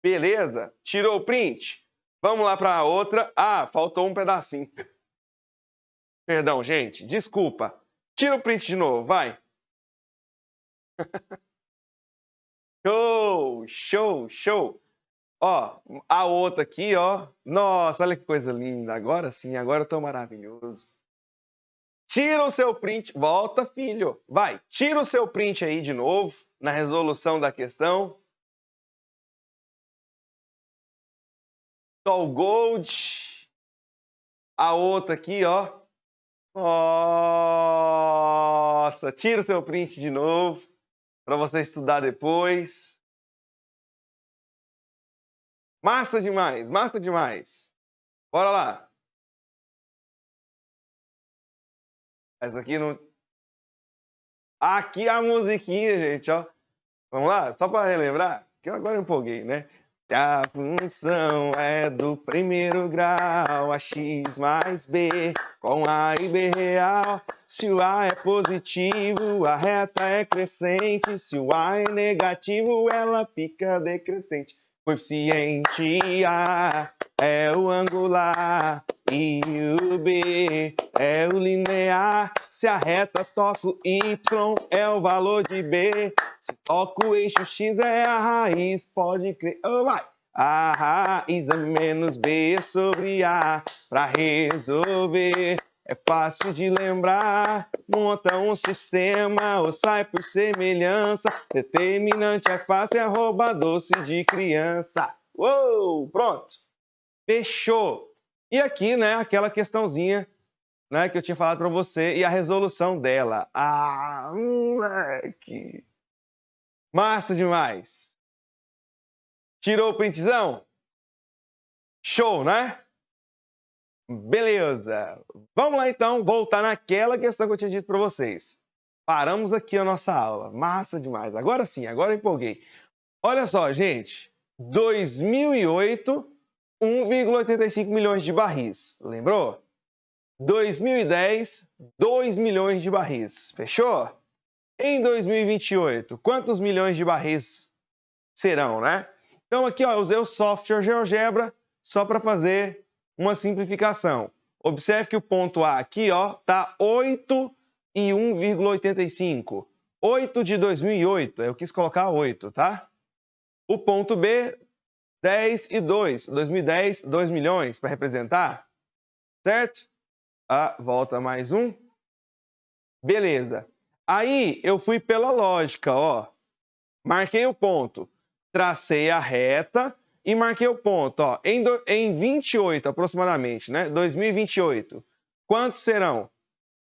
S1: Beleza? Tirou o print? Vamos lá para a outra. Ah, faltou um pedacinho. Perdão, gente, desculpa. Tira o print de novo, vai. Show! Ó, a outra aqui, ó. Nossa, olha que coisa linda. Agora sim, agora eu tô maravilhoso. Tira o seu print. Volta, filho. Vai, tira o seu print aí de novo, na resolução da questão. Sol Gold. A outra aqui, ó. Nossa, tira o seu print de novo, para você estudar depois. Massa demais, massa demais. Bora lá. Essa aqui não... Aqui a musiquinha, gente, ó. Vamos lá? Só para relembrar, que eu agora empolguei, né? Se a função é do primeiro grau, a x mais b, com a e b real. Se o a é positivo, a reta é crescente. Se o a é negativo, ela fica decrescente. Coeficiente A é o angular e o B é o linear. Se a reta toca o Y, é o valor de B. Se toca o eixo X, é a raiz, pode crer. Oh, vai! A raiz é menos B sobre A. Para resolver é fácil de lembrar. Monta um sistema ou sai por semelhança. Determinante é fácil, é rouba doce de criança. Uou, pronto. Fechou. E aqui, né, aquela questãozinha, né, que eu tinha falado para você e a resolução dela. Ah, moleque. Massa demais. Tirou o printzão? Show, né? Beleza. Vamos lá, então, voltar naquela questão que eu tinha dito para vocês. Paramos aqui a nossa aula. Massa demais. Agora sim, agora eu empolguei. Olha só, gente. 2008, 1,85 milhões de barris. Lembrou? 2010, 2 milhões de barris. Fechou? Em 2028, quantos milhões de barris serão, né? Então aqui, ó, eu usei o software GeoGebra só para fazer uma simplificação. Observe que o ponto A aqui, ó, tá 8 e 1,85. 8 de 2008, eu quis colocar 8, tá? O ponto B, 10 e 2. 2010, 2 milhões para representar, certo? Ah, volta mais um. Beleza. Aí eu fui pela lógica, ó. Marquei o ponto, tracei a reta e marquei o ponto, ó. Em 28 aproximadamente, né? 2028. Quantos serão?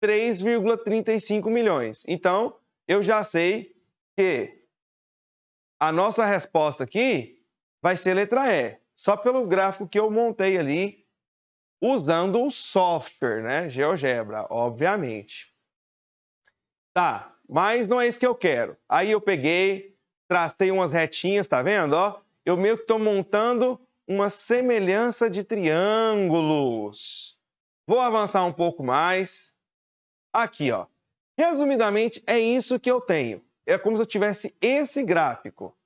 S1: 3,35 milhões. Então, eu já sei que a nossa resposta aqui vai ser letra E. Só pelo gráfico que eu montei ali, usando o software, né? GeoGebra, obviamente. Tá, mas não é isso que eu quero. Aí eu peguei, tracei umas retinhas, tá vendo? Ó, eu meio que estou montando uma semelhança de triângulos. Vou avançar um pouco mais. Aqui, ó. Resumidamente, é isso que eu tenho. É como se eu tivesse esse gráfico.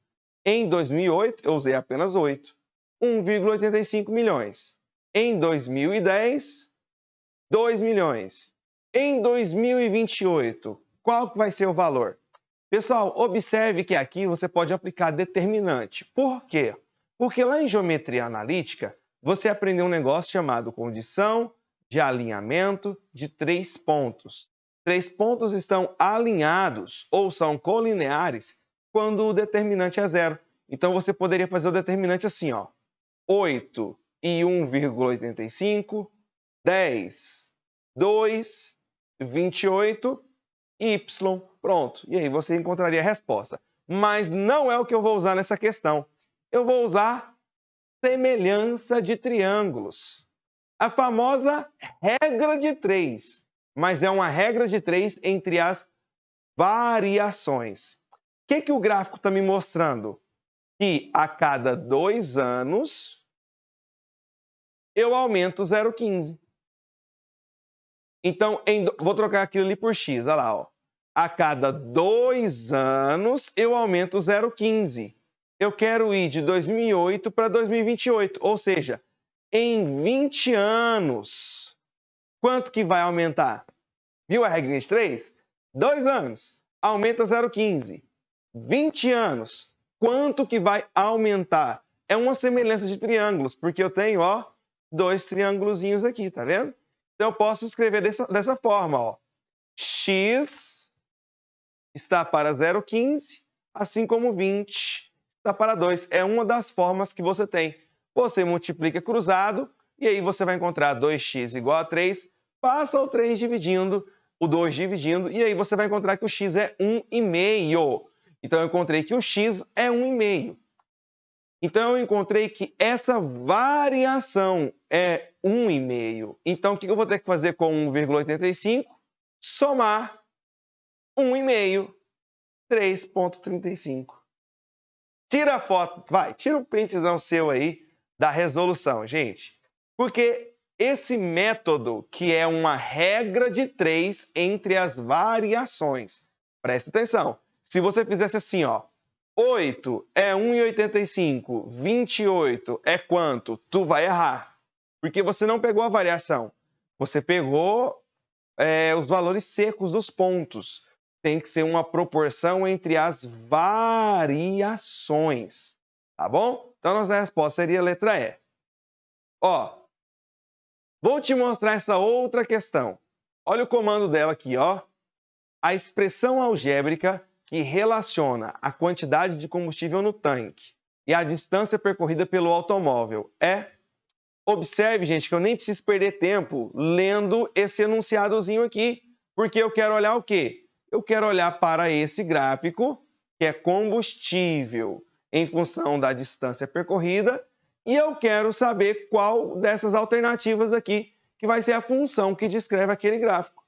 S1: Em 2008, eu usei apenas 8. 1,85 milhões. Em 2010, 2 milhões. Em 2028, qual que vai ser o valor? Pessoal, observe que aqui você pode aplicar determinante. Por quê? Porque lá em geometria analítica, você aprendeu um negócio chamado condição de alinhamento de 3 pontos. 3 pontos estão alinhados ou são colineares quando o determinante é 0. Então, você poderia fazer o determinante assim, ó. 8 e 1,85, 10, 2, 28, y. Pronto. E aí você encontraria a resposta. Mas não é o que eu vou usar nessa questão. Eu vou usar semelhança de triângulos. A famosa regra de 3. Mas é uma regra de 3 entre as variações. O que o gráfico está me mostrando? Que a cada 2 anos eu aumento 0,15. Então, vou trocar aquilo ali por x, olha lá, ó. A cada 2 anos eu aumento 0,15. Eu quero ir de 2008 para 2028, ou seja, em 20 anos, quanto que vai aumentar? Viu a regra de 3? 2 anos, aumenta 0,15. 20 anos, quanto que vai aumentar? É uma semelhança de triângulos, porque eu tenho, ó, 2 triângulozinhos aqui, tá vendo? Então, eu posso escrever dessa forma, ó. X está para 0,15, assim como 20 está para 2. É uma das formas que você tem. Você multiplica cruzado, e aí você vai encontrar 2x igual a 3, passa o 3 dividindo, o 2 dividindo, e aí você vai encontrar que o x é 1,5. Então, eu encontrei que o x é 1,5. Então, eu encontrei que essa variação é 1,5. Então, o que eu vou ter que fazer com 1,85? Somar 1,5, 3,35. Tira a foto, vai, tira um printzão seu aí da resolução, gente. Porque esse método, que é uma regra de 3 entre as variações, presta atenção. Se você fizesse assim, ó, 8 é 1,85, 28 é quanto? Tu vai errar, porque você não pegou a variação. Você pegou os valores secos dos pontos. Tem que ser uma proporção entre as variações, tá bom? Então, nossa resposta seria a letra E. Ó, vou te mostrar essa outra questão. Olha o comando dela aqui, ó. A expressão algébrica que relaciona a quantidade de combustível no tanque e a distância percorrida pelo automóvel é... Observe, gente, que eu nem preciso perder tempo lendo esse enunciadozinho aqui, porque eu quero olhar o quê? Eu quero olhar para esse gráfico, que é combustível em função da distância percorrida, e eu quero saber qual dessas alternativas aqui que vai ser a função que descreve aquele gráfico.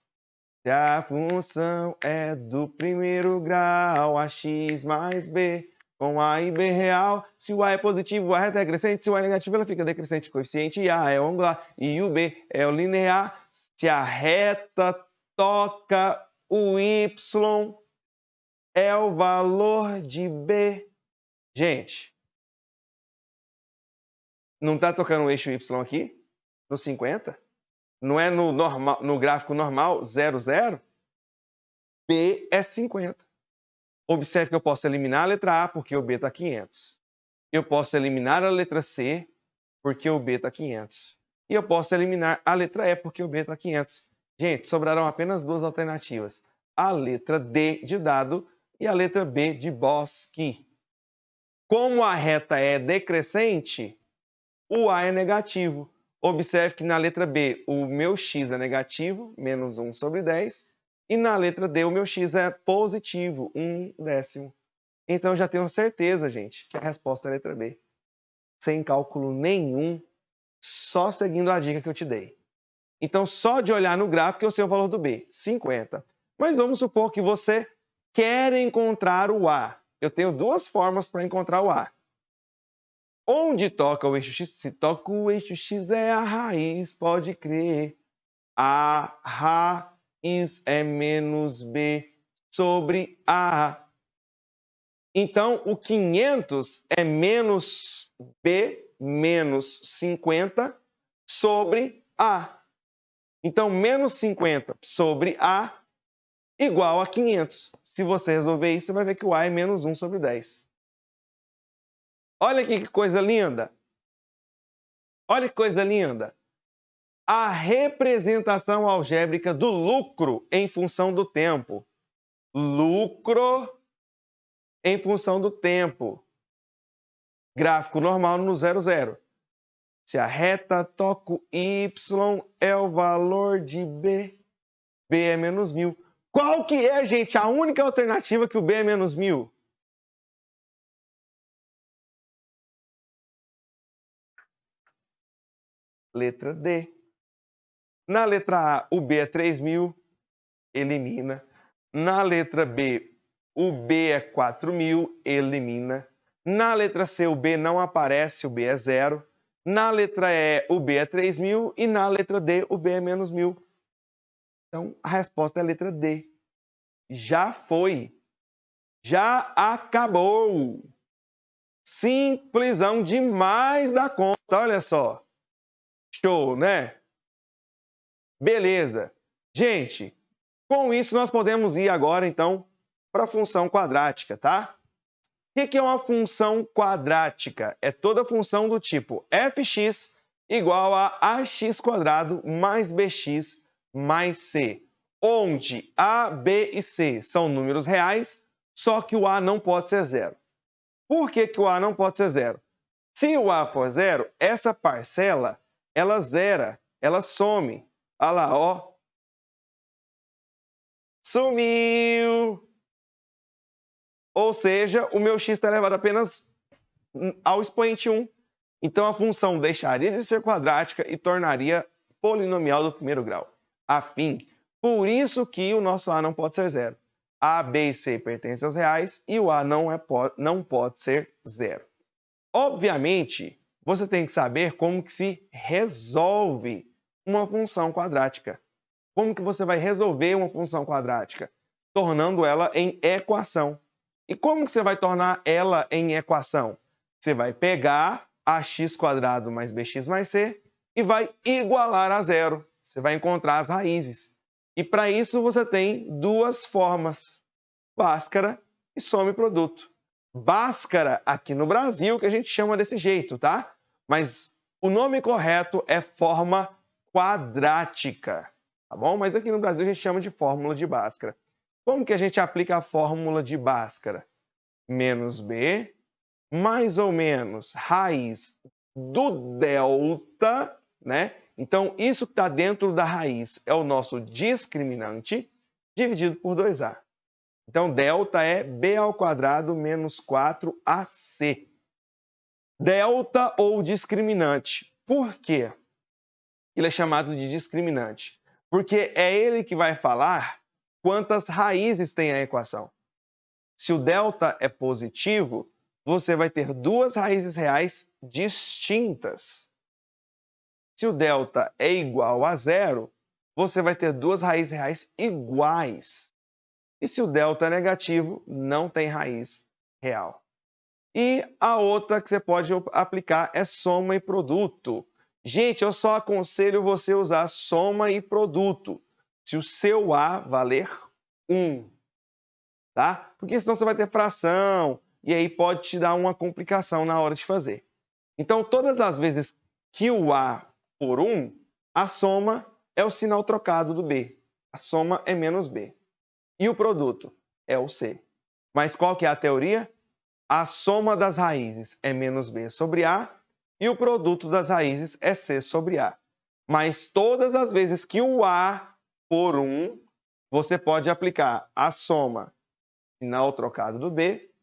S1: Se a função é do primeiro grau, ax mais b, com A e B real. Se o A é positivo, a reta é crescente. Se o A é negativo, ela fica decrescente. O coeficiente A é o angular e o B é o linear. Se a reta toca o Y, é o valor de B. Gente, não está tocando o eixo Y aqui? No 50? Não é no gráfico normal 0, 0? B é 50. Observe que eu posso eliminar a letra A porque o B está 500. Eu posso eliminar a letra C porque o B está 500. E eu posso eliminar a letra E porque o B está 500. Gente, sobrarão apenas duas alternativas. A letra D de dado e a letra B de bosque. Como a reta é decrescente, o A é negativo. Observe que na letra B o meu x é negativo, menos 1 sobre 10. E na letra D o meu x é positivo, 1/10. Então eu já tenho certeza, gente, que a resposta é a letra B. Sem cálculo nenhum, só seguindo a dica que eu te dei. Então só de olhar no gráfico eu sei o valor do B, 50. Mas vamos supor que você quer encontrar o A. Eu tenho duas formas para encontrar o A. Onde toca o eixo X? Se toca o eixo X é a raiz, pode crer. A raiz é menos B sobre A. Então, o 500 é menos B menos 50 sobre A. Então, menos 50 sobre A igual a 500. Se você resolver isso, você vai ver que o A é menos 1 sobre 10. Olha aqui que coisa linda. Olha que coisa linda. A representação algébrica do lucro em função do tempo. Lucro em função do tempo. Gráfico normal no 0, 0. Se a reta toca o Y, é o valor de B. B é menos 1000. Qual que é, gente, a única alternativa que o B é menos 1000? Letra D. Na letra A, o B é 3000, elimina. Na letra B, o B é 4000, elimina. Na letra C, o B não aparece, o B é 0. Na letra E, o B é 3000 e na letra D, o B é menos 1000. Então, a resposta é a letra D. Já foi. Já acabou. Simplesão demais da conta, olha só. Show, né? Beleza. Gente, com isso nós podemos ir agora, então, para a função quadrática, tá? O que é uma função quadrática? É toda função do tipo fx igual a ax² mais bx mais c, onde a, b e c são números reais, só que o a não pode ser zero. Por que o a não pode ser zero? Se o a for zero, essa parcela, ela zera, ela some. Olha lá, ó. Sumiu! Ou seja, o meu x está elevado apenas ao expoente 1. Então, a função deixaria de ser quadrática e tornaria polinomial do primeiro grau. Afim. Por isso que o nosso a não pode ser zero. A, b e c pertencem aos reais e o a não pode ser zero. Obviamente, você tem que saber como que se resolve uma função quadrática. Como que você vai resolver uma função quadrática? Tornando ela em equação. E como que você vai tornar ela em equação? Você vai pegar ax² mais bx mais c e vai igualar a zero. Você vai encontrar as raízes. E para isso você tem duas formas, Bhaskara e some-produto. Bhaskara, aqui no Brasil, que a gente chama desse jeito, tá? Mas o nome correto é forma quadrática, tá bom? Mas aqui no Brasil a gente chama de fórmula de Bhaskara. Como que a gente aplica a fórmula de Bhaskara? Menos b, mais ou menos raiz do delta, né? Então, isso que está dentro da raiz é o nosso discriminante, dividido por 2a. Então, delta é b² menos 4ac. Delta ou discriminante. Por quê? Ele é chamado de discriminante. Porque é ele que vai falar quantas raízes tem a equação. Se o delta é positivo, você vai ter duas raízes reais distintas. Se o delta é igual a zero, você vai ter duas raízes reais iguais. E se o delta é negativo, não tem raiz real. E a outra que você pode aplicar é soma e produto. Gente, eu só aconselho você usar soma e produto se o seu A valer 1, tá? Porque senão você vai ter fração e aí pode te dar uma complicação na hora de fazer. Então, todas as vezes que o A for 1, a soma é o sinal trocado do B. A soma é menos B. E o produto é o C. Mas qual que é a teoria? A soma das raízes é menos B sobre A e o produto das raízes é C sobre A. Mas todas as vezes que o A for 1, você pode aplicar a soma, sinal trocado do B,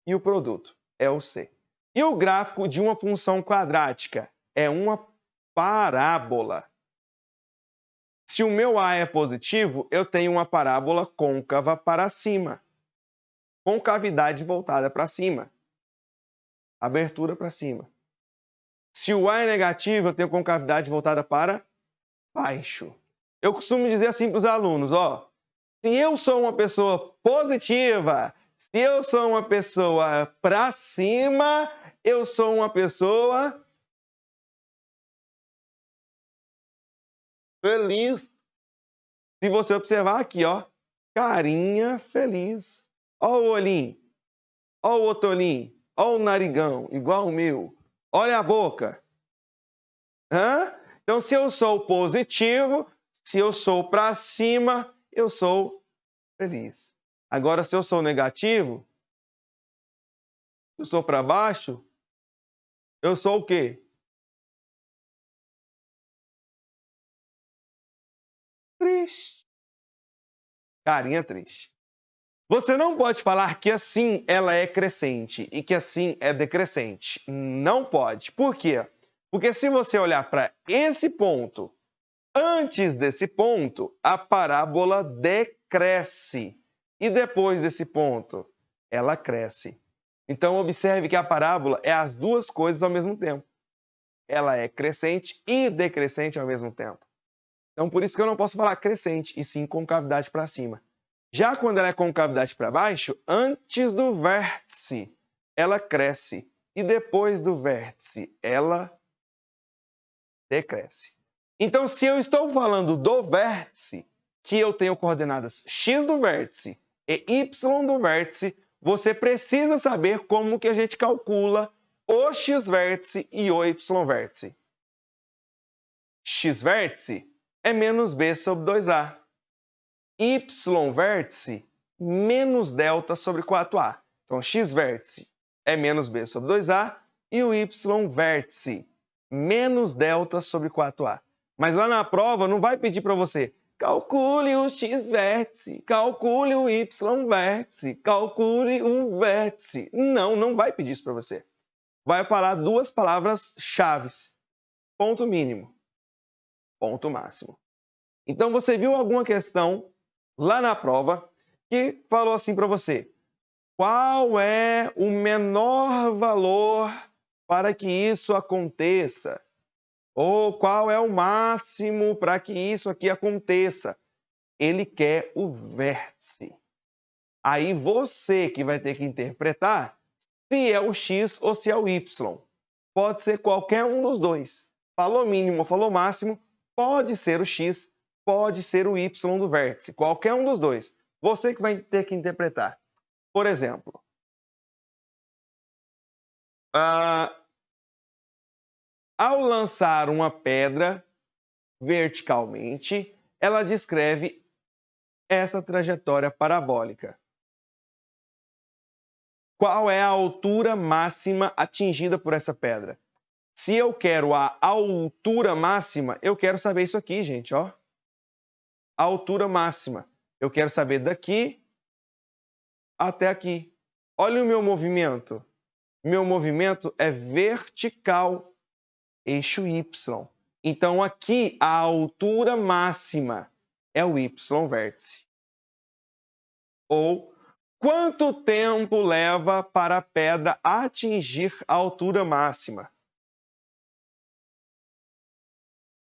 S1: e o produto é o C. E o gráfico de uma função quadrática é uma parábola. Se o meu A é positivo, eu tenho uma parábola côncava para cima. Concavidade voltada para cima. Abertura para cima. Se o A é negativo, eu tenho concavidade voltada para baixo. Eu costumo dizer assim para os alunos, ó, se eu sou uma pessoa positiva, se eu sou uma pessoa para cima, eu sou uma pessoa feliz. Se você observar aqui, ó, carinha feliz. Ó o olhinho, ó o outro olhinho, ó o narigão, igual o meu. Olha a boca. Hã? Então, se eu sou positivo, se eu sou para cima, eu sou feliz. Agora, se eu sou negativo, se eu sou para baixo, eu sou o quê? Triste. Carinha triste. Você não pode falar que assim ela é crescente e que assim é decrescente. Não pode. Por quê? Porque se você olhar para esse ponto, antes desse ponto, a parábola decresce. E depois desse ponto, ela cresce. Então, observe que a parábola é as duas coisas ao mesmo tempo. Ela é crescente e decrescente ao mesmo tempo. Então, por isso que eu não posso falar crescente, e sim concavidade para cima. Já quando ela é concavidade para baixo, antes do vértice, ela cresce. E depois do vértice, ela decresce. Então, se eu estou falando do vértice, que eu tenho coordenadas x do vértice e y do vértice, você precisa saber como que a gente calcula o x-vértice e o y-vértice. X-vértice é menos b sobre 2a. Y-vértice, menos delta sobre 4a. Então, x-vértice é menos b sobre 2a e o y-vértice, menos delta sobre 4a. Mas lá na prova não vai pedir para você calcule o x-vértice, calcule o y-vértice, calcule o vértice. Não, não vai pedir isso para você. Vai falar duas palavras-chave. Ponto mínimo, ponto máximo. Então, você viu alguma questão lá na prova que falou assim para você: qual é o menor valor para que isso aconteça? Ou qual é o máximo para que isso aqui aconteça? Ele quer o vértice. Aí você que vai ter que interpretar se é o x ou se é o y. Pode ser qualquer um dos dois. Falou mínimo ou falou máximo, pode ser o x, pode ser o y do vértice. Qualquer um dos dois. Você que vai ter que interpretar. Por exemplo, ao lançar uma pedra verticalmente, ela descreve essa trajetória parabólica. Qual é a altura máxima atingida por essa pedra? Se eu quero a altura máxima, eu quero saber isso aqui, gente, ó. A altura máxima. Eu quero saber daqui até aqui. Olha o meu movimento. Meu movimento é vertical, eixo Y. Então, aqui, a altura máxima é o y-vértice. Ou Quanto tempo leva para a pedra atingir a altura máxima?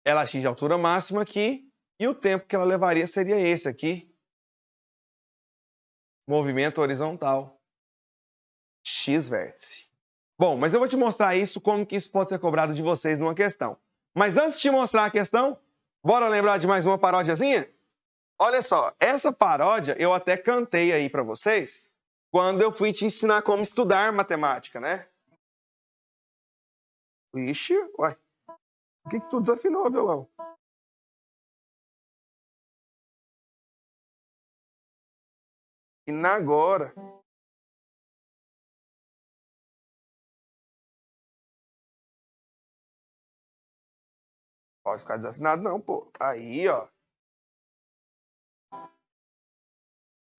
S1: Ela atinge a altura máxima aqui e o tempo que ela levaria seria esse aqui. Movimento horizontal. X vértice. Bom, mas eu vou te mostrar isso, como que isso pode ser cobrado de vocês numa questão. Mas antes de te mostrar a questão, bora lembrar de mais uma paródiazinha? Olha só, essa paródia eu até cantei aí para vocês quando eu fui te ensinar como estudar matemática, né? Ixi, uai. Por que tu desafinou, violão? E na agora. Pode ficar desafinado não, pô. Aí, ó.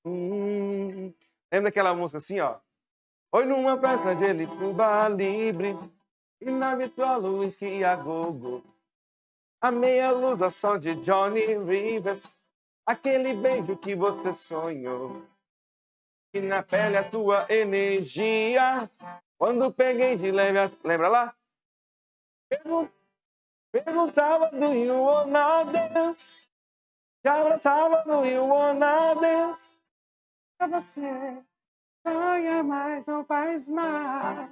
S1: Lembra daquela música assim, ó? Foi numa festa de Cuba Libre e na vitrola whisky a gogo. A meia luz a som de Johnny Rivers, aquele beijo que você sonhou. E na pele a tua energia, quando peguei de leve a... Lembra lá? Perguntava do you wanna dance? Te abraçava do you wanna dance? Pra você, sonha mais, não faz mais.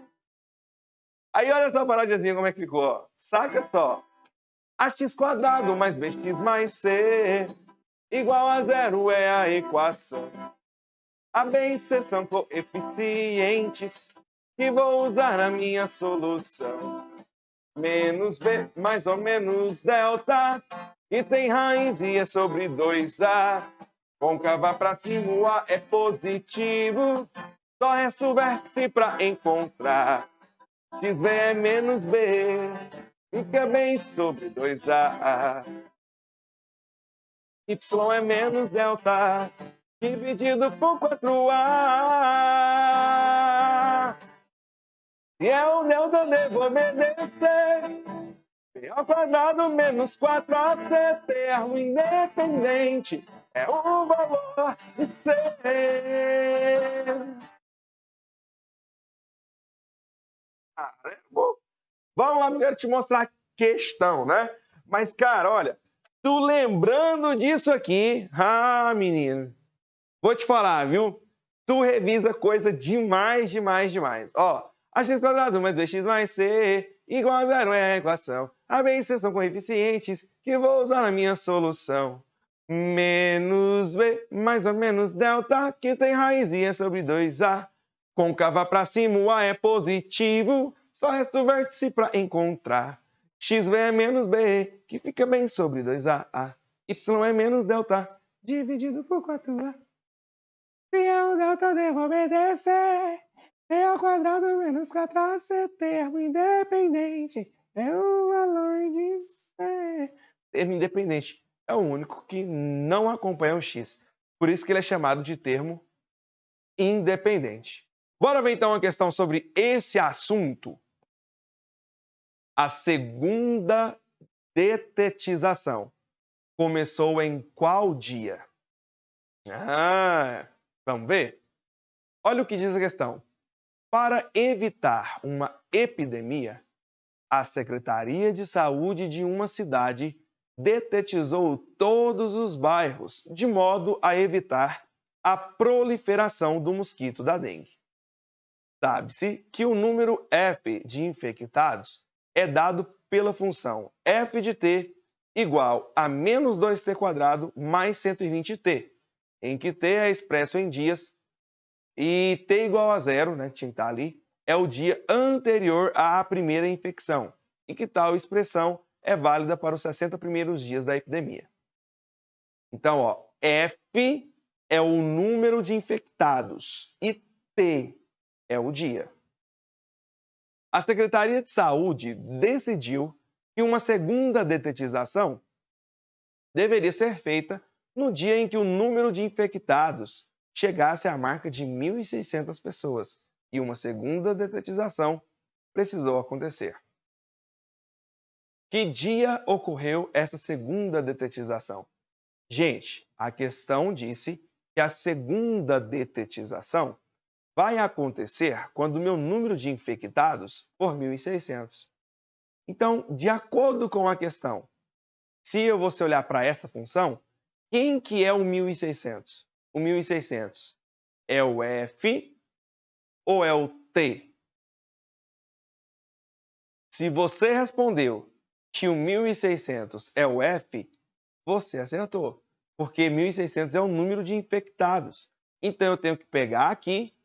S1: Aí olha só a parodiazinha como é que ficou, ó. Saca só. Ax quadrado mais bx mais c igual a zero é a equação. A B e C são coeficientes que vou usar na minha solução. Menos B mais ou menos delta, e tem raiz e é sobre 2A. Côncava pra cima o A é positivo, só resta o vértice pra encontrar. XB é menos B, fica bem sobre 2A. Y é menos delta, dividido por 4A. Se é o delta, devo obedecer. P ao quadrado menos 4AC, termo independente, é o valor de C. Vamos lá, eu quero te mostrar a questão, né? Mas, cara, olha, tu lembrando disso aqui, menino, vou te falar, viu? Tu revisa coisa demais, demais, demais. Ó, a x quadrado mais 2x mais c igual a zero é a equação. A b e c são coeficientes que vou usar na minha solução. Menos b mais ou menos delta, que tem raiz e é sobre 2a. Côncava pra cima, o a é positivo, só resta o vértice para encontrar. XV é menos B, que fica bem sobre 2A. Y é menos delta, dividido por 4A. Se é o delta, devo obedecer. É ao quadrado menos 4AC, termo independente. É o valor de C. Termo independente é o único que não acompanha o X. Por isso que ele é chamado de termo independente. Bora ver então uma questão sobre esse assunto. A segunda detetização começou em qual dia? Vamos ver? Olha o que diz a questão. Para evitar uma epidemia, a Secretaria de Saúde de uma cidade detetizou todos os bairros, de modo a evitar a proliferação do mosquito da dengue. Sabe-se que o número F de infectados é dado pela função f de t igual a menos 2t² mais 120t, em que t é expresso em dias e t igual a zero, né, que tinha que estar ali, é o dia anterior à primeira infecção, e que tal expressão é válida para os 60 primeiros dias da epidemia. Então, ó, F é o número de infectados e T é o dia. A Secretaria de Saúde decidiu que uma segunda detetização deveria ser feita no dia em que o número de infectados chegasse à marca de 1.600 pessoas, e uma segunda detetização precisou acontecer. Que dia ocorreu essa segunda detetização? Gente, a questão disse que a segunda detetização vai acontecer quando o meu número de infectados for 1.600. Então, de acordo com a questão, se você olhar para essa função, quem que é o 1.600? O 1.600 é o F ou é o T? Se você respondeu que o 1.600 é o F, você acertou, porque 1.600 é o número de infectados. Então, eu tenho que pegar aqui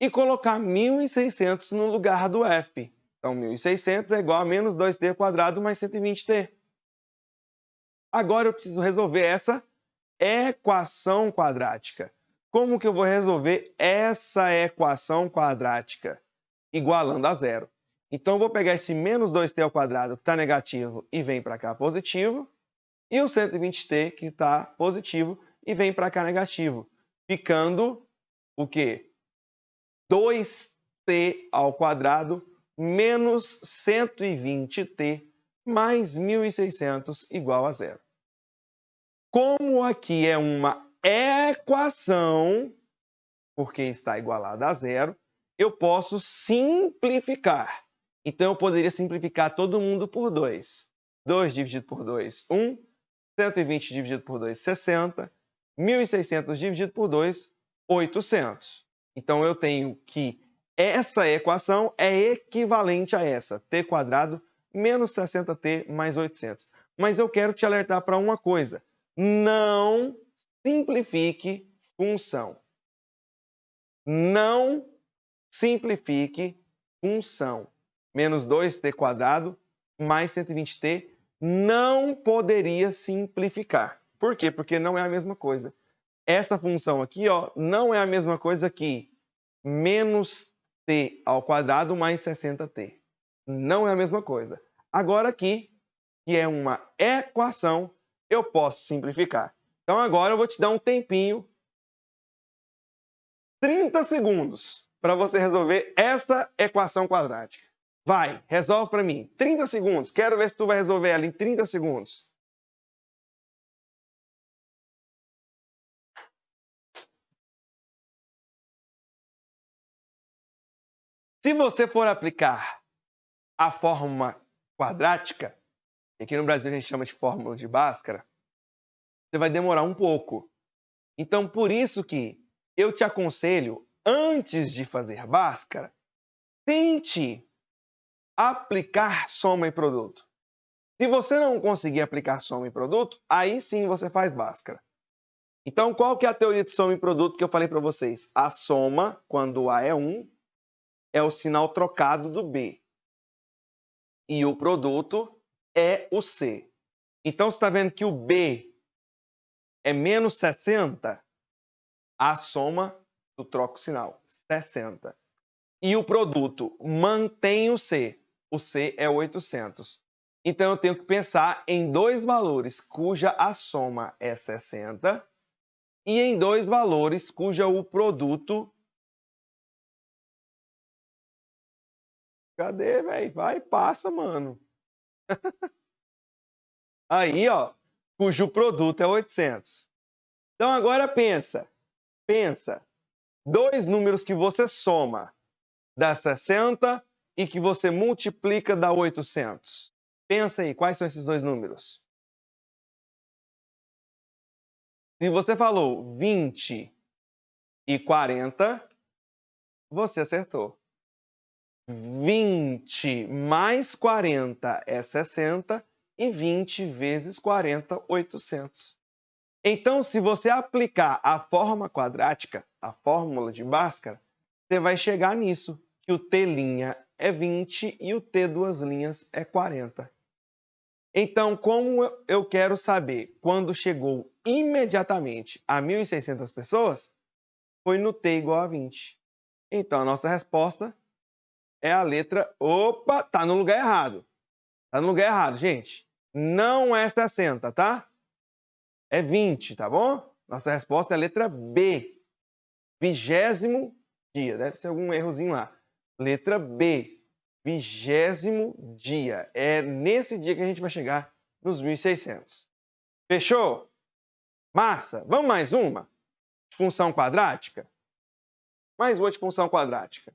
S1: e colocar 1.600 no lugar do F. Então, 1.600 é igual a menos 2t quadrado mais 120t. Agora eu preciso resolver essa equação quadrática. Como que eu vou resolver essa equação quadrática? Igualando a zero. Então, eu vou pegar esse menos 2t ao quadrado que está negativo e vem para cá positivo, e o 120t que está positivo e vem para cá negativo, ficando o quê? 2t ao quadrado menos 120t mais 1.600 igual a zero. Como aqui é uma equação, porque está igualada a zero, eu posso simplificar. Então, eu poderia simplificar todo mundo por 2. 2 dividido por 2, 1. 120 dividido por 2, 60. 1.600 dividido por 2, 800. Então, eu tenho que essa equação é equivalente a essa, t quadrado menos 60t mais 800. Mas eu quero te alertar para uma coisa. Não simplifique função. Não simplifique função. Menos 2t quadrado mais 120t não poderia simplificar. Por quê? Porque não é a mesma coisa. Essa função aqui, ó, não é a mesma coisa que menos t ao quadrado mais 60t. Não é a mesma coisa. Agora aqui, que é uma equação, eu posso simplificar. Então agora eu vou te dar um tempinho, 30 segundos, para você resolver essa equação quadrática. Vai, resolve para mim. 30 segundos. Quero ver se tu vai resolver ela em 30 segundos. Se você for aplicar a fórmula quadrática, que aqui no Brasil a gente chama de fórmula de Bhaskara, você vai demorar um pouco. Então, por isso que eu te aconselho, antes de fazer Bhaskara, tente aplicar soma e produto. Se você não conseguir aplicar soma e produto, aí sim você faz Bhaskara. Então, qual que é a teoria de soma e produto que eu falei para vocês? A soma, quando A é 1, é o sinal trocado do B. E o produto é o C. Então, você está vendo que o B é menos 60, a soma, eu troco o sinal, 60. E o produto mantém o C. O C é 800. Então, eu tenho que pensar em dois valores cuja a soma é 60 e em dois valores cuja o produto... Cadê, velho? Vai, passa, mano. Aí, ó, cujo produto é 800. Então, agora pensa. Dois números que você soma dá 60 e que você multiplica dá 800. Pensa aí, quais são esses dois números? Se você falou 20 e 40, você acertou. 20 mais 40 é 60 e 20 vezes 40, 800. Então, se você aplicar a forma quadrática, a fórmula de Bhaskara, você vai chegar nisso, que o t' é 20 e o t duas linhas é 40. Então, como eu quero saber quando chegou imediatamente a 1.600 pessoas, foi no t igual a 20. Então, a nossa resposta é a letra... Opa, tá no lugar errado. Tá no lugar errado, gente. Não é 60, tá? É 20, tá bom? Nossa resposta é a letra B. 20º dia. Deve ser algum errozinho lá. Letra B. 20º dia. É nesse dia que a gente vai chegar nos 1.600. Fechou? Massa. Vamos mais uma? função quadrática? Mais uma de função quadrática.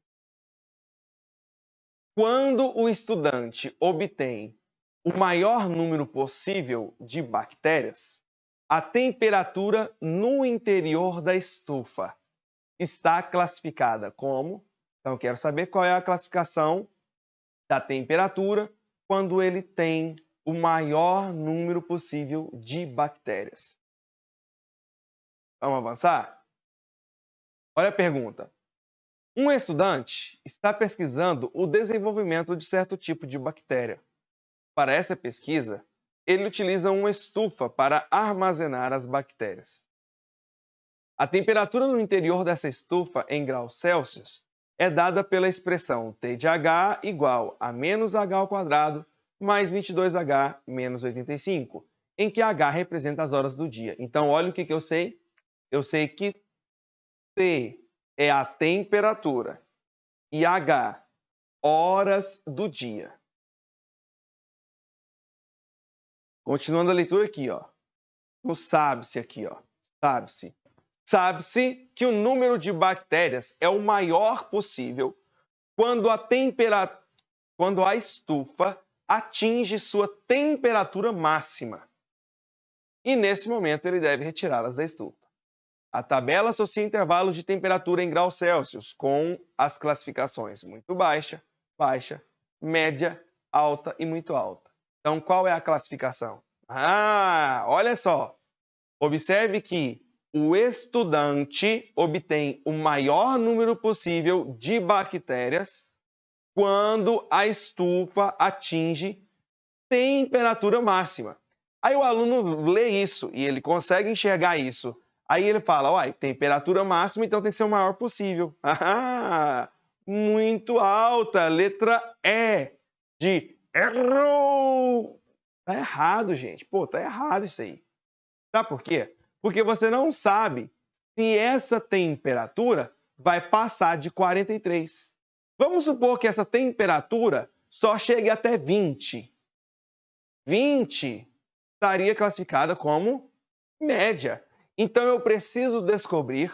S1: Quando o estudante obtém o maior número possível de bactérias, a temperatura no interior da estufa está classificada como... Então, eu quero saber qual é a classificação da temperatura quando ele tem o maior número possível de bactérias. Vamos avançar? Olha a pergunta. Um estudante está pesquisando o desenvolvimento de certo tipo de bactéria. Para essa pesquisa, ele utiliza uma estufa para armazenar as bactérias. A temperatura no interior dessa estufa em graus Celsius é dada pela expressão T de H igual a menos H ao quadrado mais 22H menos 85, em que H representa as horas do dia. Então, olha o que eu sei. Eu sei que T é a temperatura e H, horas do dia. Continuando a leitura aqui, ó. No sabe-se aqui, ó. Sabe-se. Sabe-se que o número de bactérias é o maior possível quando a estufa atinge sua temperatura máxima. E nesse momento ele deve retirá-las da estufa. A tabela associa intervalos de temperatura em graus Celsius com as classificações muito baixa, baixa, média, alta e muito alta. Então, qual é a classificação? Olha só. Observe que o estudante obtém o maior número possível de bactérias quando a estufa atinge temperatura máxima. Aí o aluno lê isso e ele consegue enxergar isso. Aí ele fala, uai, temperatura máxima, então tem que ser o maior possível. Muito alta, letra E de errou. Tá errado, gente. Pô, tá errado isso aí. Sabe por quê? Porque você não sabe se essa temperatura vai passar de 43. Vamos supor que essa temperatura só chegue até 20. 20 estaria classificada como média. Então, eu preciso descobrir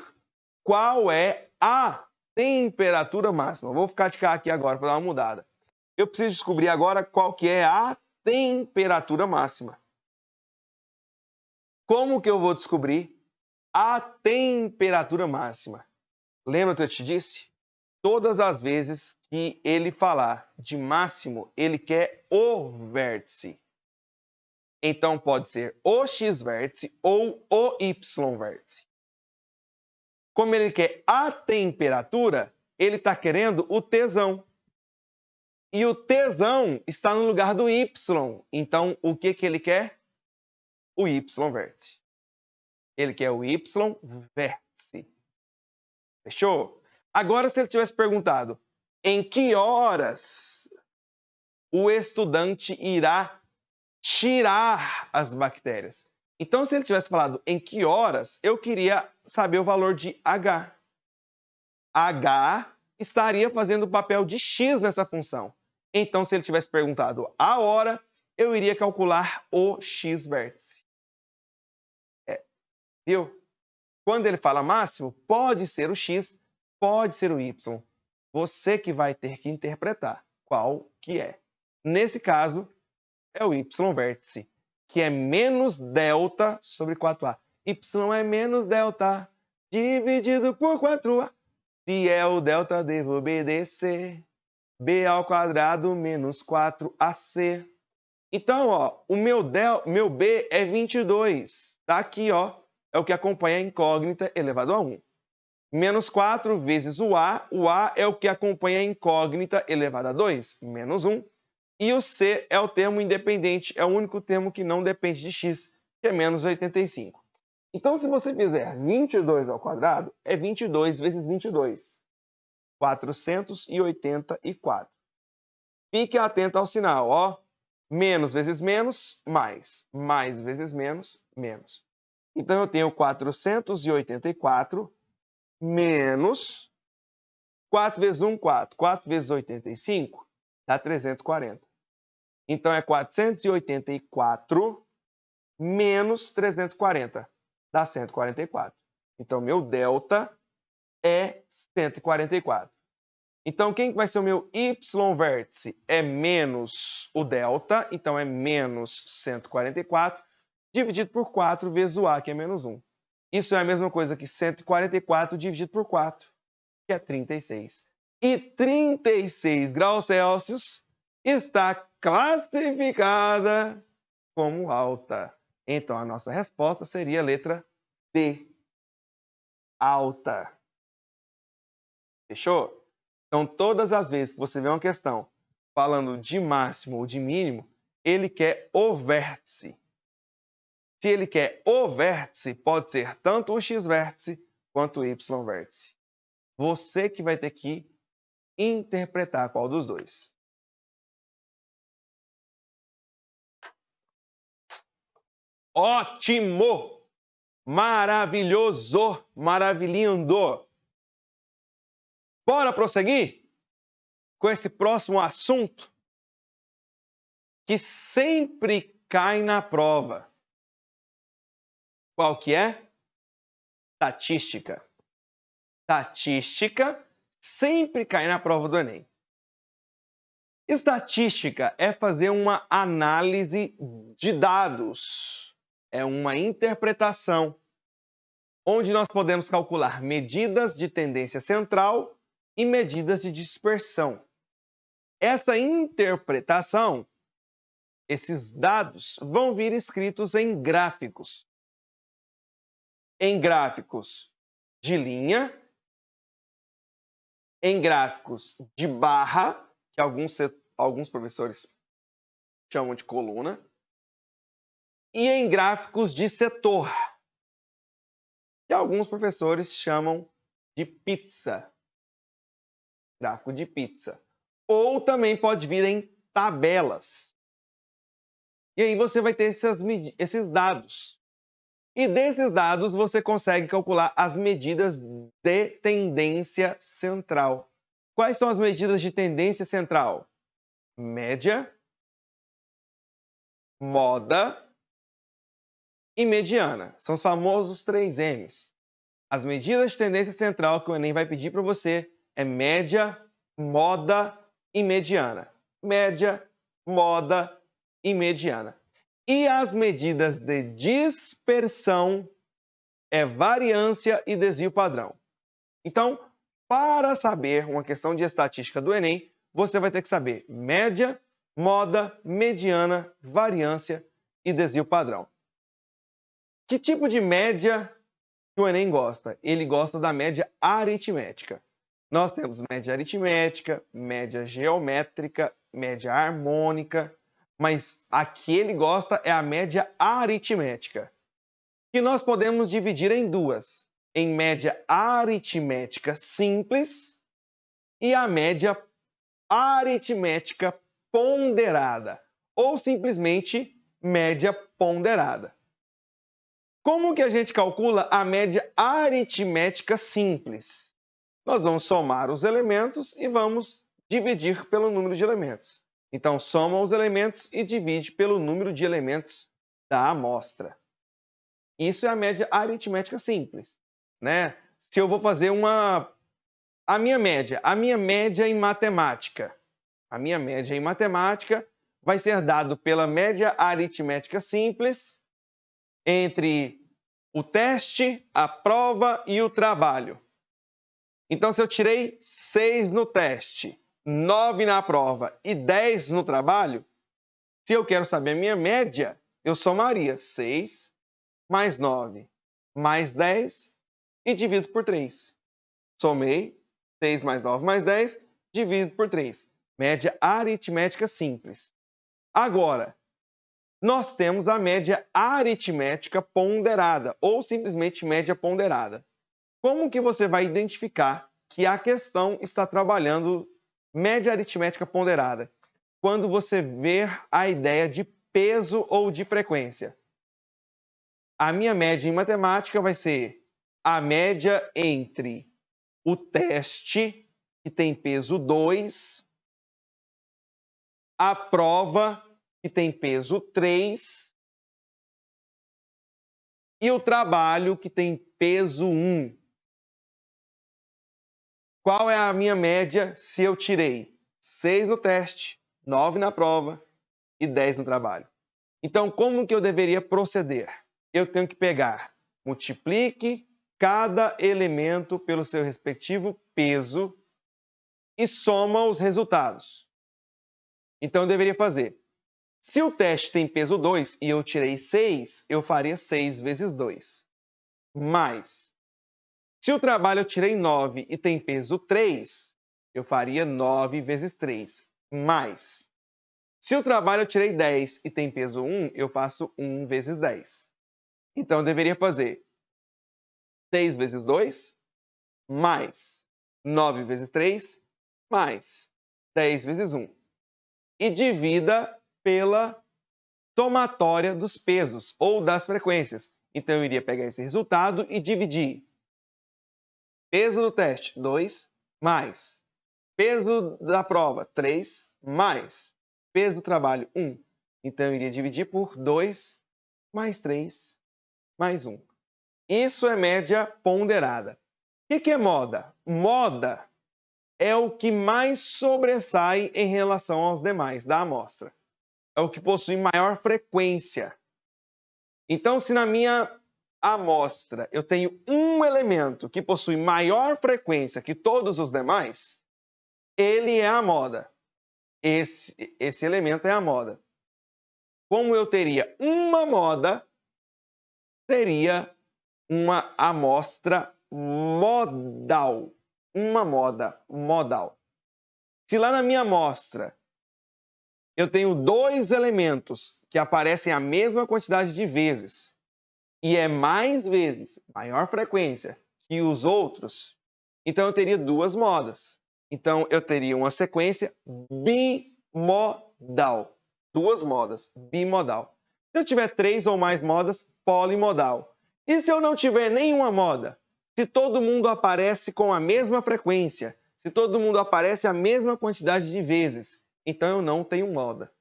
S1: qual é a temperatura máxima. Vou ficar de cá aqui agora para dar uma mudada. Eu preciso descobrir agora qual que é a temperatura máxima. Como que eu vou descobrir a temperatura máxima? Lembra que eu te disse? Todas as vezes que ele falar de máximo, ele quer o vértice. Então, pode ser o x-vértice ou o y-vértice. Como ele quer a temperatura, ele está querendo o Tzão. E o Tzão está no lugar do y. Então, o que ele quer? O y-vértice. Ele quer o y-vértice. Fechou? Agora, se ele tivesse perguntado em que horas o estudante irá tirar as bactérias. Então, se ele tivesse falado em que horas, eu queria saber o valor de H. H estaria fazendo o papel de X nessa função. Então, se ele tivesse perguntado a hora, eu iria calcular o x-vértice. Viu? Quando ele fala máximo, pode ser o x, pode ser o y. Você que vai ter que interpretar qual que é. Nesse caso, é o y-vértice, que é menos delta sobre 4a. Y é menos delta dividido por 4a. Se é o delta, devo obedecer. B ao quadrado menos 4ac. Então, ó, o meu B é 22. Tá aqui, ó. É o que acompanha a incógnita elevado a 1. Menos 4 vezes o A é o que acompanha a incógnita elevado a 2, menos 1. E o C é o termo independente, é o único termo que não depende de x, que é menos 85. Então, se você fizer 22 ao quadrado, é 22 vezes 22. 484. Fique atento ao sinal, ó. Menos vezes menos, mais. Mais vezes menos, menos. Então, eu tenho 484 menos 4 vezes 1, 4. 4 vezes 85 dá 340. Então, é 484 menos 340. Dá 144. Então, meu delta é 144. Então, quem vai ser o meu y-vértice? É menos o delta, então é menos 144, dividido por 4 vezes o a, que é menos 1. Isso é a mesma coisa que 144 dividido por 4, que é 36. E 36 graus Celsius está classificada como alta. Então, a nossa resposta seria a letra D, alta. Fechou? Então, todas as vezes que você vê uma questão falando de máximo ou de mínimo, ele quer o vértice. Se ele quer o vértice, pode ser tanto o x-vértice quanto o y-vértice. Você que vai ter que interpretar qual dos dois. Ótimo! Maravilhoso! Maravilhindo! Bora prosseguir com esse próximo assunto que sempre cai na prova. Qual que é? Estatística. Estatística sempre cai na prova do Enem. Estatística é fazer uma análise de dados. É uma interpretação, onde nós podemos calcular medidas de tendência central e medidas de dispersão. Essa interpretação, esses dados, vão vir escritos em gráficos. Em gráficos de linha, em gráficos de barra, que alguns professores chamam de coluna, e em gráficos de setor, que alguns professores chamam de pizza. Gráfico de pizza. Ou também pode vir em tabelas. E aí você vai ter esses dados. E desses dados você consegue calcular as medidas de tendência central. Quais são as medidas de tendência central? Média, moda e mediana. São os famosos 3Ms. As medidas de tendência central que o Enem vai pedir para você é média, moda e mediana. Média, moda e mediana. E as medidas de dispersão é variância e desvio padrão. Então, para saber uma questão de estatística do Enem, você vai ter que saber média, moda, mediana, variância e desvio padrão. Que tipo de média que o Enem gosta? Ele gosta da média aritmética. Nós temos média aritmética, média geométrica, média harmônica, mas a que ele gosta é a média aritmética, que nós podemos dividir em duas, em média aritmética simples e a média aritmética ponderada, ou simplesmente média ponderada. Como que a gente calcula a média aritmética simples? Nós vamos somar os elementos e vamos dividir pelo número de elementos. Então, soma os elementos e divide pelo número de elementos da amostra. Isso é a média aritmética simples, né? Se eu vou fazer a minha média em matemática. A minha média em matemática vai ser dado pela média aritmética simples entre o teste, a prova e o trabalho. Então, se eu tirei 6 no teste, 9 na prova e 10 no trabalho, se eu quero saber a minha média, eu somaria 6 mais 9 mais 10 e divido por 3. Somei 6 mais 9 mais 10, divido por 3. Média aritmética simples. Agora, nós temos a média aritmética ponderada, ou simplesmente média ponderada. Como que você vai identificar que a questão está trabalhando média aritmética ponderada? Quando você ver a ideia de peso ou de frequência. A minha média em matemática vai ser a média entre o teste, que tem peso 2, a prova, que tem peso 3, E o trabalho que tem peso 1. Qual é a minha média se eu tirei 6 no teste, 9 na prova e 10 no trabalho? Então, como que eu deveria proceder? Eu tenho que pegar, multiplique cada elemento pelo seu respectivo peso e soma os resultados. Então, eu deveria fazer. Se o teste tem peso 2 e eu tirei 6, eu faria 6 vezes 2. Mais, se o trabalho eu tirei 9 e tem peso 3, eu faria 9 vezes 3. Mais, se o trabalho eu tirei 10 e tem peso 1, eu faço 1 vezes 10. Então, eu deveria fazer 6 vezes 2, mais 9 vezes 3, mais 10 vezes 1. E divida pela somatória dos pesos ou das frequências. Então, eu iria pegar esse resultado e dividir. Peso do teste, 2, mais. Peso da prova, 3, mais. Peso do trabalho, 1. Então, eu iria dividir por 2, mais 3, mais 1. Isso é média ponderada. O que é moda? Moda é o que mais sobressai em relação aos demais da amostra. É o que possui maior frequência. Então, se na minha amostra eu tenho um elemento que possui maior frequência que todos os demais, ele é a moda. Esse elemento é a moda. Como eu teria uma moda, seria uma amostra modal. Uma moda modal. Se lá na minha amostra eu tenho 2 elementos que aparecem a mesma quantidade de vezes e é mais vezes, maior frequência que os outros, então eu teria 2 modas. Então eu teria uma sequência bimodal. 2 modas, bimodal. Se eu tiver 3 ou mais modas, polimodal. E se eu não tiver nenhuma moda? Se todo mundo aparece com a mesma frequência, se todo mundo aparece a mesma quantidade de vezes, então eu não tenho moda.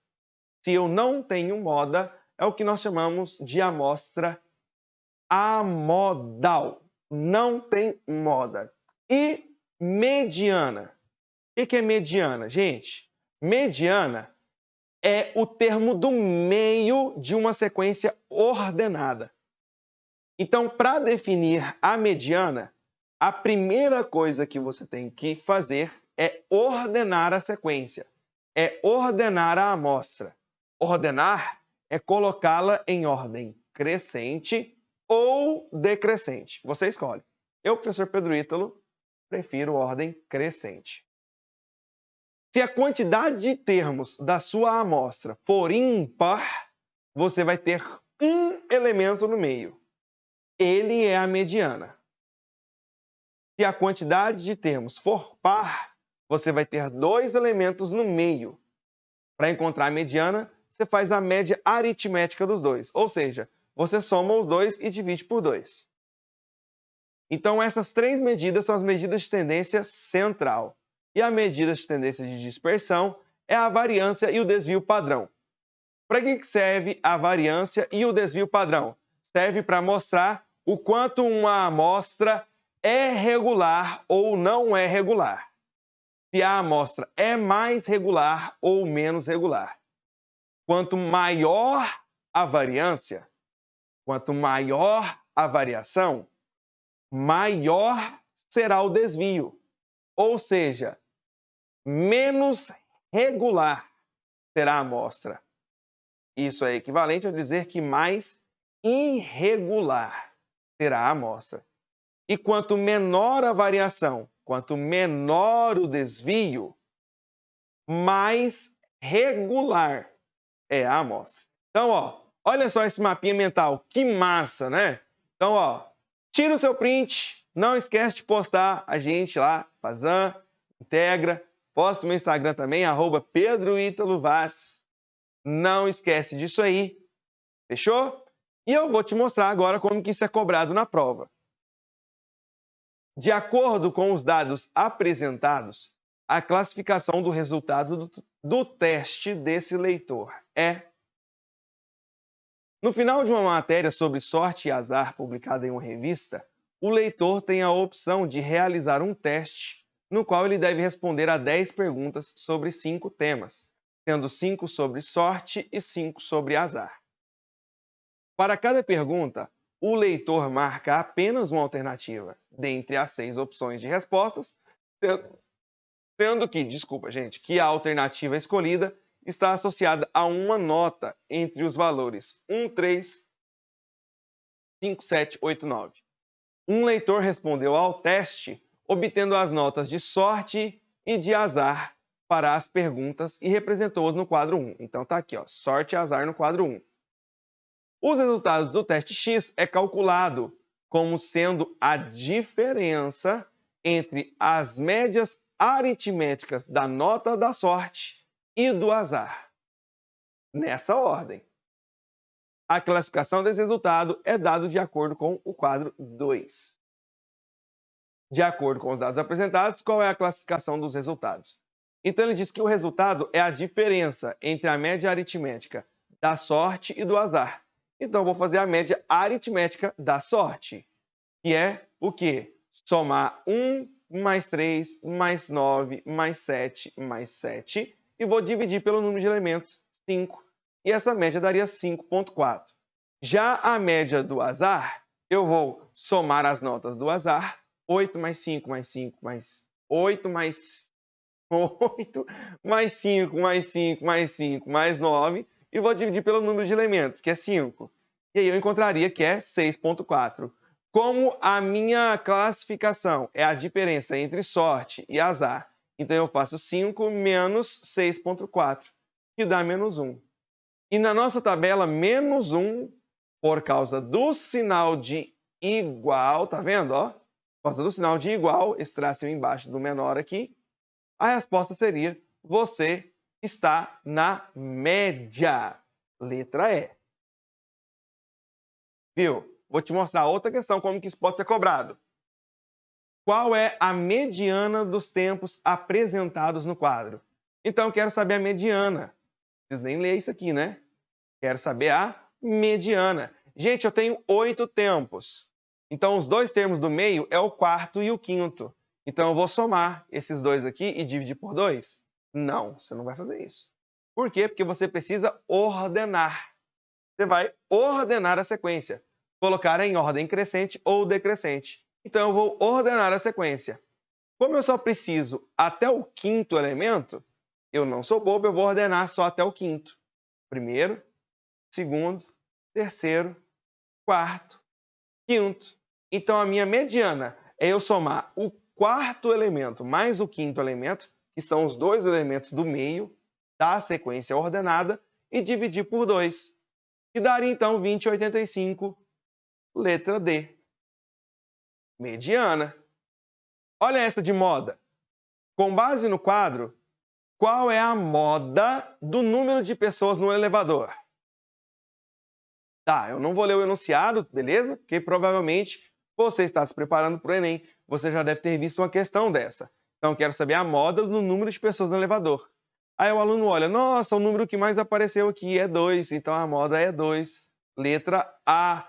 S1: Se eu não tenho moda, é o que nós chamamos de amostra amodal. Não tem moda. E mediana. O que é mediana? Gente, mediana é o termo do meio de uma sequência ordenada. Então, para definir a mediana, a primeira coisa que você tem que fazer é ordenar a sequência, é ordenar a amostra. Ordenar é colocá-la em ordem crescente ou decrescente. Você escolhe. Eu, professor Pedro Ítalo, prefiro ordem crescente. Se a quantidade de termos da sua amostra for ímpar, você vai ter um elemento no meio. Ele é a mediana. Se a quantidade de termos for par, você vai ter 2 elementos no meio. Para encontrar a mediana, você faz a média aritmética dos dois. Ou seja, você soma os dois e divide por 2. Então, essas 3 medidas são as medidas de tendência central. E a medida de tendência de dispersão é a variância e o desvio padrão. Para que serve a variância e o desvio padrão? Serve para mostrar o quanto uma amostra é regular ou não é regular. Se a amostra é mais regular ou menos regular. Quanto maior a variância, quanto maior a variação, maior será o desvio. Ou seja, menos regular será a amostra. Isso é equivalente a dizer que mais irregular será a amostra. E quanto menor a variação, quanto menor o desvio, mais regular é a amostra. Então, olha só esse mapinha mental, que massa, né? Então, tira o seu print, não esquece de postar a gente lá, Fazan, Integra, posta no meu Instagram também, @PedroItaloVaz. Não esquece disso aí, fechou? E eu vou te mostrar agora como que isso é cobrado na prova. De acordo com os dados apresentados, a classificação do resultado do teste desse leitor é: No final de uma matéria sobre sorte e azar publicada em uma revista, o leitor tem a opção de realizar um teste no qual ele deve responder a 10 perguntas sobre 5 temas, sendo 5 sobre sorte e 5 sobre azar. Para cada pergunta, o leitor marca apenas uma alternativa dentre as 6 opções de respostas, sendo que a alternativa escolhida está associada a uma nota entre os valores 1, 3, 5, 7, 8, 9. Um leitor respondeu ao teste obtendo as notas de sorte e de azar para as perguntas e representou-as no quadro 1. Então tá aqui, ó, sorte e azar no quadro 1. Os resultados do teste X é calculado como sendo a diferença entre as médias aritméticas da nota da sorte e do azar. Nessa ordem. A classificação desse resultado é dada de acordo com o quadro 2. De acordo com os dados apresentados, qual é a classificação dos resultados? Então, ele diz que o resultado é a diferença entre a média aritmética da sorte e do azar. Então, eu vou fazer a média aritmética da sorte, que é o quê? Somar 1 mais 3 mais 9 mais 7 mais 7 e vou dividir pelo número de elementos, 5. E essa média daria 5,4. Já a média do azar, eu vou somar as notas do azar, 8 mais 5 mais 5 mais 8 mais 8 mais 5 mais 5 mais 5 mais 9 e vou dividir pelo número de elementos, que é 5. E aí eu encontraria que é 6,4. Como a minha classificação é a diferença entre sorte e azar, então eu faço 5 menos 6,4, que dá menos 1. E na nossa tabela, menos 1, por causa do sinal de igual, tá vendo? Ó? Por causa do sinal de igual, esse tracinho embaixo do menor aqui, a resposta seria: você está na média. Letra E. Viu? Vou te mostrar outra questão, como que isso pode ser cobrado. Qual é a mediana dos tempos apresentados no quadro? Então, eu quero saber a mediana. Não preciso nem ler isso aqui, né? Quero saber a mediana. Gente, eu tenho 8 tempos. Então, os dois termos do meio é o quarto e o quinto. Então, eu vou somar esses dois aqui e dividir por 2? Não, você não vai fazer isso. Por quê? Porque você precisa ordenar. Você vai ordenar a sequência. Colocar em ordem crescente ou decrescente. Então, eu vou ordenar a sequência. Como eu só preciso até o quinto elemento, eu não sou bobo, eu vou ordenar só até o quinto. Primeiro, segundo, terceiro, quarto, quinto. Então, a minha mediana é eu somar o quarto elemento mais o quinto elemento, que são os dois elementos do meio da sequência ordenada, e dividir por 2, que daria, então, 20,85, letra D. Mediana. Olha essa de moda. Com base no quadro, qual é a moda do número de pessoas no elevador? Tá, eu não vou ler o enunciado, beleza? Porque provavelmente você está se preparando para o Enem. Você já deve ter visto uma questão dessa. Então, eu quero saber a moda do número de pessoas no elevador. Aí o aluno olha, nossa, o número que mais apareceu aqui é 2, então a moda é 2. Letra A.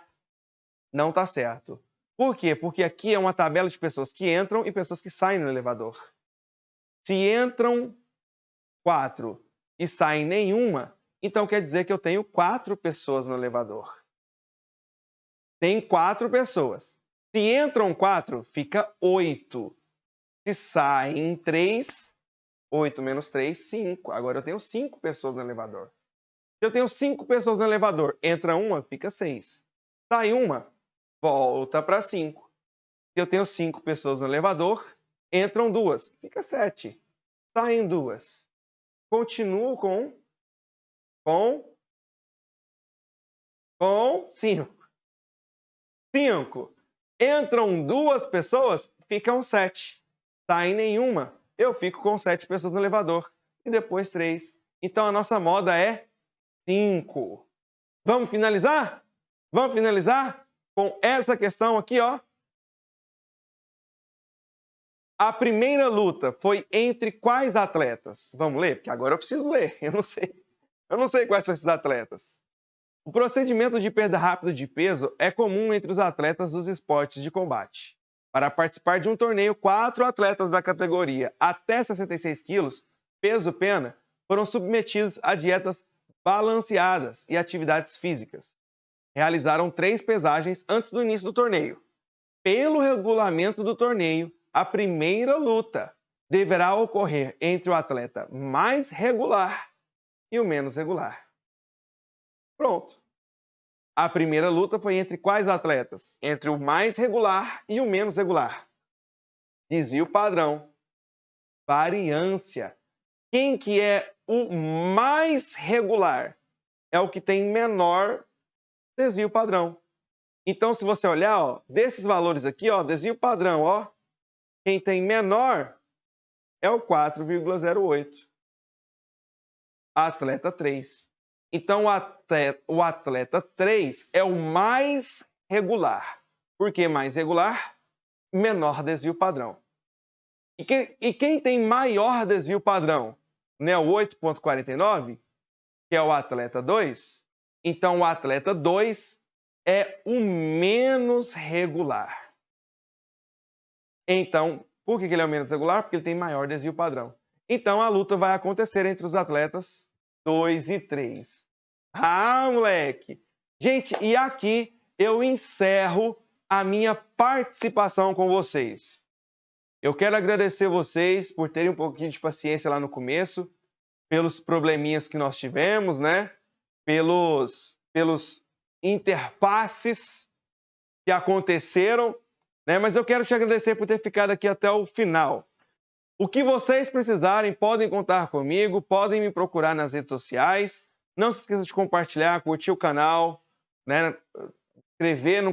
S1: Não está certo. Por quê? Porque aqui é uma tabela de pessoas que entram e pessoas que saem no elevador. Se entram 4 e saem nenhuma, então quer dizer que eu tenho 4 pessoas no elevador. Tem 4 pessoas. Se entram 4, fica 8. Se saem 3, 8 menos 3, 5. Agora eu tenho 5 pessoas no elevador. Se eu tenho 5 pessoas no elevador, entra uma, fica 6. Sai uma, volta para 5. Se eu tenho 5 pessoas no elevador, entram 2, fica 7. Saem 2. Continuo com 5. 5. Entram 2 pessoas, ficam 7. Saem nenhuma, eu fico com 7 pessoas no elevador. E depois 3. Então, a nossa moda é 5. Vamos finalizar? Vamos finalizar com essa questão aqui, ó. A primeira luta foi entre quais atletas? Vamos ler? Porque agora eu preciso ler. Eu não sei quais são esses atletas. O procedimento de perda rápida de peso é comum entre os atletas dos esportes de combate. Para participar de um torneio, 4 atletas da categoria até 66 quilos, peso-pena, foram submetidos a dietas balanceadas e atividades físicas. Realizaram 3 pesagens antes do início do torneio. Pelo regulamento do torneio, a primeira luta deverá ocorrer entre o atleta mais regular e o menos regular. Pronto. A primeira luta foi entre quais atletas? Entre o mais regular e o menos regular. Desvio padrão. Variância. Quem que é o mais regular? É o que tem menor desvio padrão. Então, se você olhar, ó, desses valores aqui, ó, desvio padrão, ó, quem tem menor é o 4,08. Atleta 3. Então, o atleta 3 é o mais regular. Por que mais regular? Menor desvio padrão. E quem tem maior desvio padrão? Né, o 8,49, que é o atleta 2. Então, o atleta 2 é o menos regular. Então, por que ele é o menos regular? Porque ele tem maior desvio padrão. Então, a luta vai acontecer entre os atletas 2 e 3. Ah, moleque! Gente, e aqui eu encerro a minha participação com vocês. Eu quero agradecer vocês por terem um pouquinho de paciência lá no começo, pelos probleminhas que nós tivemos, né? Pelos interpasses que aconteceram, né? Mas eu quero te agradecer por ter ficado aqui até o final. O que vocês precisarem, podem contar comigo, podem me procurar nas redes sociais. Não se esqueça de compartilhar, curtir o canal, né?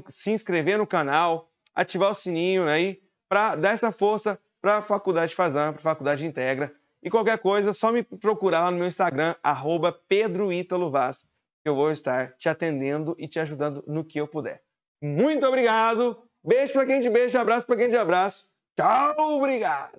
S1: Se inscrever no canal, ativar o sininho aí, para dar essa força para a Faculdade Fazan, para a Faculdade Integra. E qualquer coisa, só me procurar lá no meu Instagram, @PedroItaloVaz, que eu vou estar te atendendo e te ajudando no que eu puder. Muito obrigado, beijo para quem de beijo, abraço para quem de abraço. Tchau, obrigado!